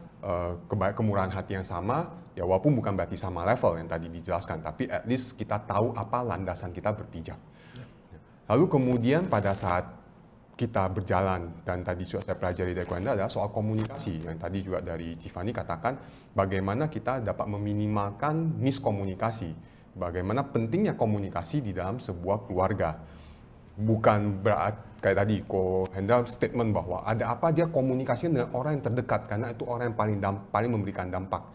kemurahan hati yang sama, ya walaupun bukan berarti sama level yang tadi dijelaskan, tapi at least kita tahu apa landasan kita berpijak. Lalu kemudian pada saat kita berjalan, dan tadi sudah saya pelajari dari Ko Hendra adalah soal komunikasi, yang tadi juga dari Tiffany katakan bagaimana kita dapat meminimalkan miskomunikasi, bagaimana pentingnya komunikasi di dalam sebuah keluarga. Bukan berarti kayak tadi Ko Hendra statement bahwa ada apa dia komunikasi dengan orang yang terdekat karena itu orang yang paling memberikan dampak.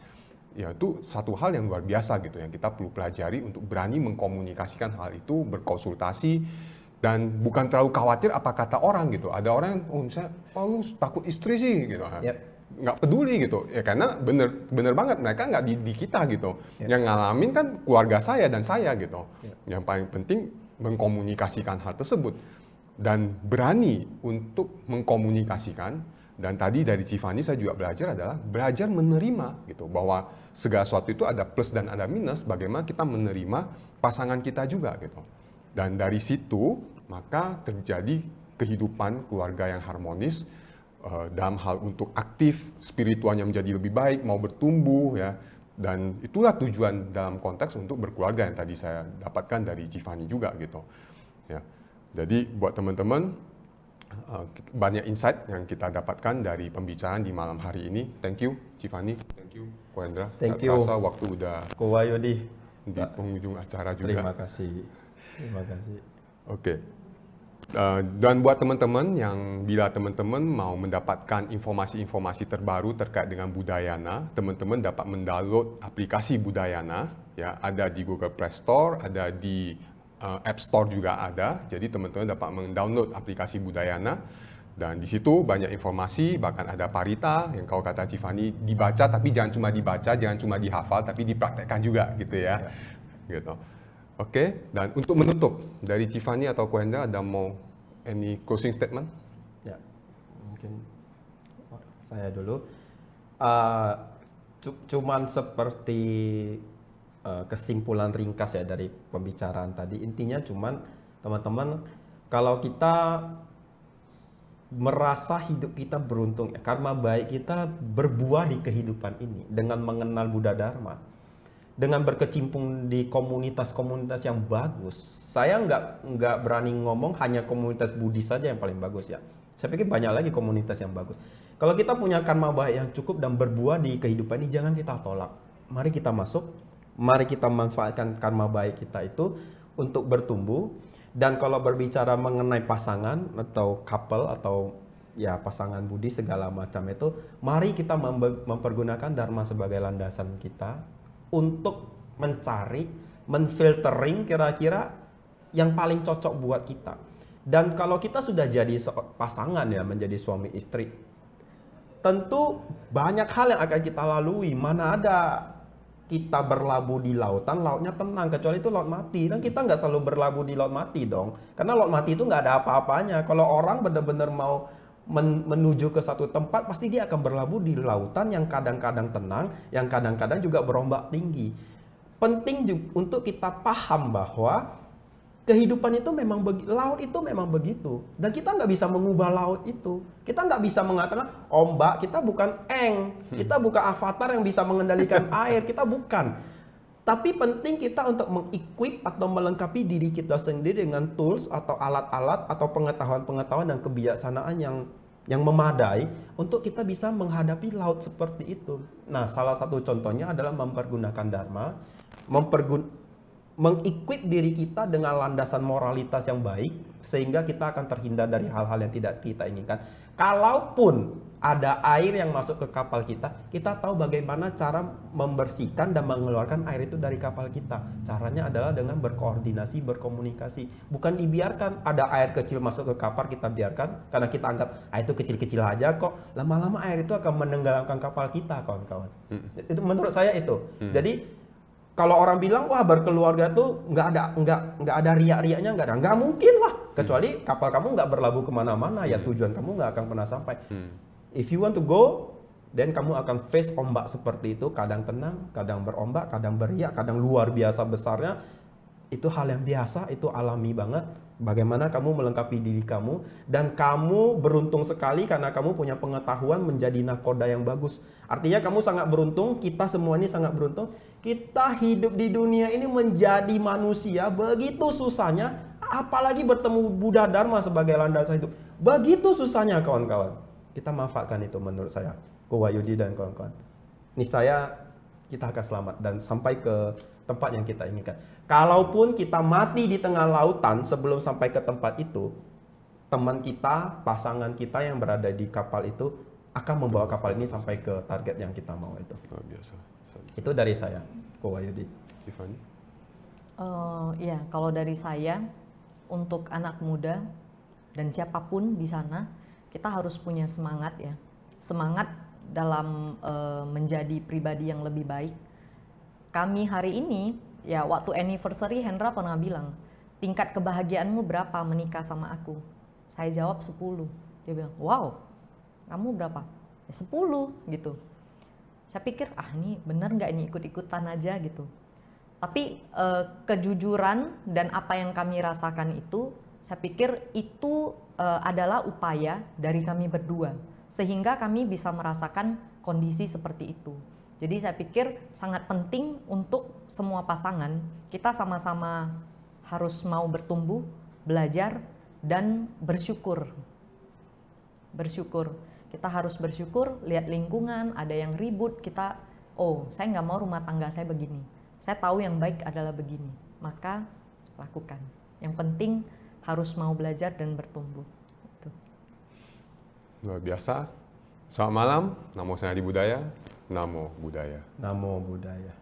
Ya itu satu hal yang luar biasa gitu, yang kita perlu pelajari untuk berani mengkomunikasikan hal itu, berkonsultasi. Dan bukan terlalu khawatir apa kata orang gitu. Ada orang yang, misalnya, lu takut istri sih gitu. Nggak peduli gitu. Ya karena bener banget mereka nggak di kita gitu. Yang ngalamin kan keluarga saya dan saya gitu. Yang paling penting mengkomunikasikan hal tersebut. Dan berani untuk mengkomunikasikan. Dan tadi dari Tiffany saya juga belajar adalah belajar menerima gitu. Bahwa segala sesuatu itu ada plus dan ada minus. Bagaimana kita menerima pasangan kita juga gitu. Dan dari situ maka terjadi kehidupan keluarga yang harmonis, dalam hal untuk aktif spiritualnya menjadi lebih baik, mau bertumbuh ya. Dan itulah tujuan dalam konteks untuk berkeluarga yang tadi saya dapatkan dari Tiffany juga gitu. Ya. Jadi buat teman-teman, banyak insight yang kita dapatkan dari pembicaraan di malam hari ini. Thank you Tiffany, thank you Ko Hendra. Thank you. Terasa waktu udah Ko Wahyudi di penghujung acara juga. Terima kasih. Terima kasih. Oke. Dan buat teman-teman yang bila teman-teman mau mendapatkan informasi-informasi terbaru terkait dengan Budayana, teman-teman dapat mendownload aplikasi Budayana, ya, ada di Google Play Store, ada di App Store juga ada. Jadi teman-teman dapat mendownload aplikasi Budayana dan di situ banyak informasi, bahkan ada parita yang kau kata Tiffany dibaca, tapi jangan cuma dibaca, jangan cuma dihafal, tapi dipraktekkan juga gitu ya. Gitu. Oke, dan untuk menutup dari Tiffany atau Ko Hendra ada mau any closing statement? Ya, mungkin saya dulu. Cuman seperti kesimpulan ringkas ya dari pembicaraan tadi. Intinya cuman teman-teman, kalau kita merasa hidup kita beruntung, karma baik kita berbuah di kehidupan ini dengan mengenal Buddha Dharma, dengan berkecimpung di komunitas-komunitas yang bagus. Saya nggak berani ngomong hanya komunitas Buddhis saja yang paling bagus ya. Saya pikir banyak lagi komunitas yang bagus. Kalau kita punya karma baik yang cukup dan berbuah di kehidupan ini, jangan kita tolak. Mari kita masuk, mari kita manfaatkan karma baik kita itu untuk bertumbuh. Dan kalau berbicara mengenai pasangan atau couple atau ya pasangan Buddhis segala macam itu, mari kita mempergunakan Dharma sebagai landasan kita untuk mencari, menfiltering kira-kira yang paling cocok buat kita. Dan kalau kita sudah jadi pasangan ya, menjadi suami istri, tentu banyak hal yang akan kita lalui. Mana ada kita berlabuh di lautan, lautnya tenang, kecuali itu laut mati. Dan kita nggak selalu berlabuh di laut mati dong. Karena laut mati itu nggak ada apa-apanya. Kalau orang benar-benar mau menuju ke satu tempat, pasti dia akan berlabuh di lautan yang kadang-kadang tenang, yang kadang-kadang juga berombak tinggi. Penting juga untuk kita paham bahwa kehidupan itu memang laut itu memang begitu. Dan kita nggak bisa mengubah laut itu. Kita nggak bisa mengatakan ombak, kita bukan Eng, kita bukan avatar yang bisa mengendalikan air, kita bukan. Tapi penting kita untuk mengequip atau melengkapi diri kita sendiri dengan tools atau alat-alat atau pengetahuan-pengetahuan dan kebijaksanaan yang memadai untuk kita bisa menghadapi laut seperti itu. Nah, salah satu contohnya adalah mempergunakan Dharma, mengequip diri kita dengan landasan moralitas yang baik sehingga kita akan terhindar dari hal-hal yang tidak kita inginkan. Kalaupun ada air yang masuk ke kapal kita tahu bagaimana cara membersihkan dan mengeluarkan air itu dari kapal kita. Caranya adalah dengan berkoordinasi, berkomunikasi. Bukan dibiarkan ada air kecil masuk ke kapal, kita biarkan karena kita anggap air itu kecil-kecil aja kok. Lama-lama air itu akan menenggelamkan kapal kita, kawan-kawan. Itu menurut saya itu. Jadi kalau orang bilang wah berkeluarga tuh nggak ada riak-riaknya, nggak mungkin lah, kecuali kapal kamu nggak berlabuh kemana-mana ya, tujuan kamu nggak akan pernah sampai. If you want to go, then kamu akan face ombak seperti itu, kadang tenang, kadang berombak, kadang beriak, kadang luar biasa besarnya. Itu hal yang biasa, itu alami banget. Bagaimana kamu melengkapi diri kamu, dan kamu beruntung sekali karena kamu punya pengetahuan menjadi nakoda yang bagus. Artinya kamu sangat beruntung, kita semua ini sangat beruntung. Kita hidup di dunia ini menjadi manusia begitu susahnya, apalagi bertemu Buddha Dharma sebagai landasan hidup. Begitu susahnya kawan-kawan. Kita manfaatkan itu menurut saya, Ko Wahyudi dan kawan-kawan. Niscaya kita akan selamat dan sampai ke tempat yang kita inginkan. Kalaupun kita mati di tengah lautan sebelum sampai ke tempat itu, teman kita, pasangan kita yang berada di kapal itu akan membawa kapal ini sampai ke target yang kita mau itu. Luar biasa. Itu dari saya, Ko Wahyudi. Tiffany? Ya, kalau dari saya, untuk anak muda dan siapapun di sana, kita harus punya semangat ya. Semangat dalam menjadi pribadi yang lebih baik. Kami hari ini, ya waktu anniversary Hendra pernah bilang, tingkat kebahagiaanmu berapa menikah sama aku? Saya jawab 10. Dia bilang, wow, kamu berapa? Ya 10 gitu. Saya pikir, ini bener nggak ini ikut-ikutan aja gitu. Tapi kejujuran dan apa yang kami rasakan itu, saya pikir itu adalah upaya dari kami berdua, sehingga kami bisa merasakan kondisi seperti itu. Jadi saya pikir sangat penting untuk semua pasangan, kita sama-sama harus mau bertumbuh, belajar, dan bersyukur. Bersyukur. Kita harus bersyukur, lihat lingkungan, ada yang ribut, kita, oh saya nggak mau rumah tangga saya begini. Saya tahu yang baik adalah begini, maka lakukan. Yang penting harus mau belajar dan bertumbuh. Itu. Luar biasa. Selamat malam, namo saya Adi Budaya. Namo Buddhaya. Namo Buddhaya.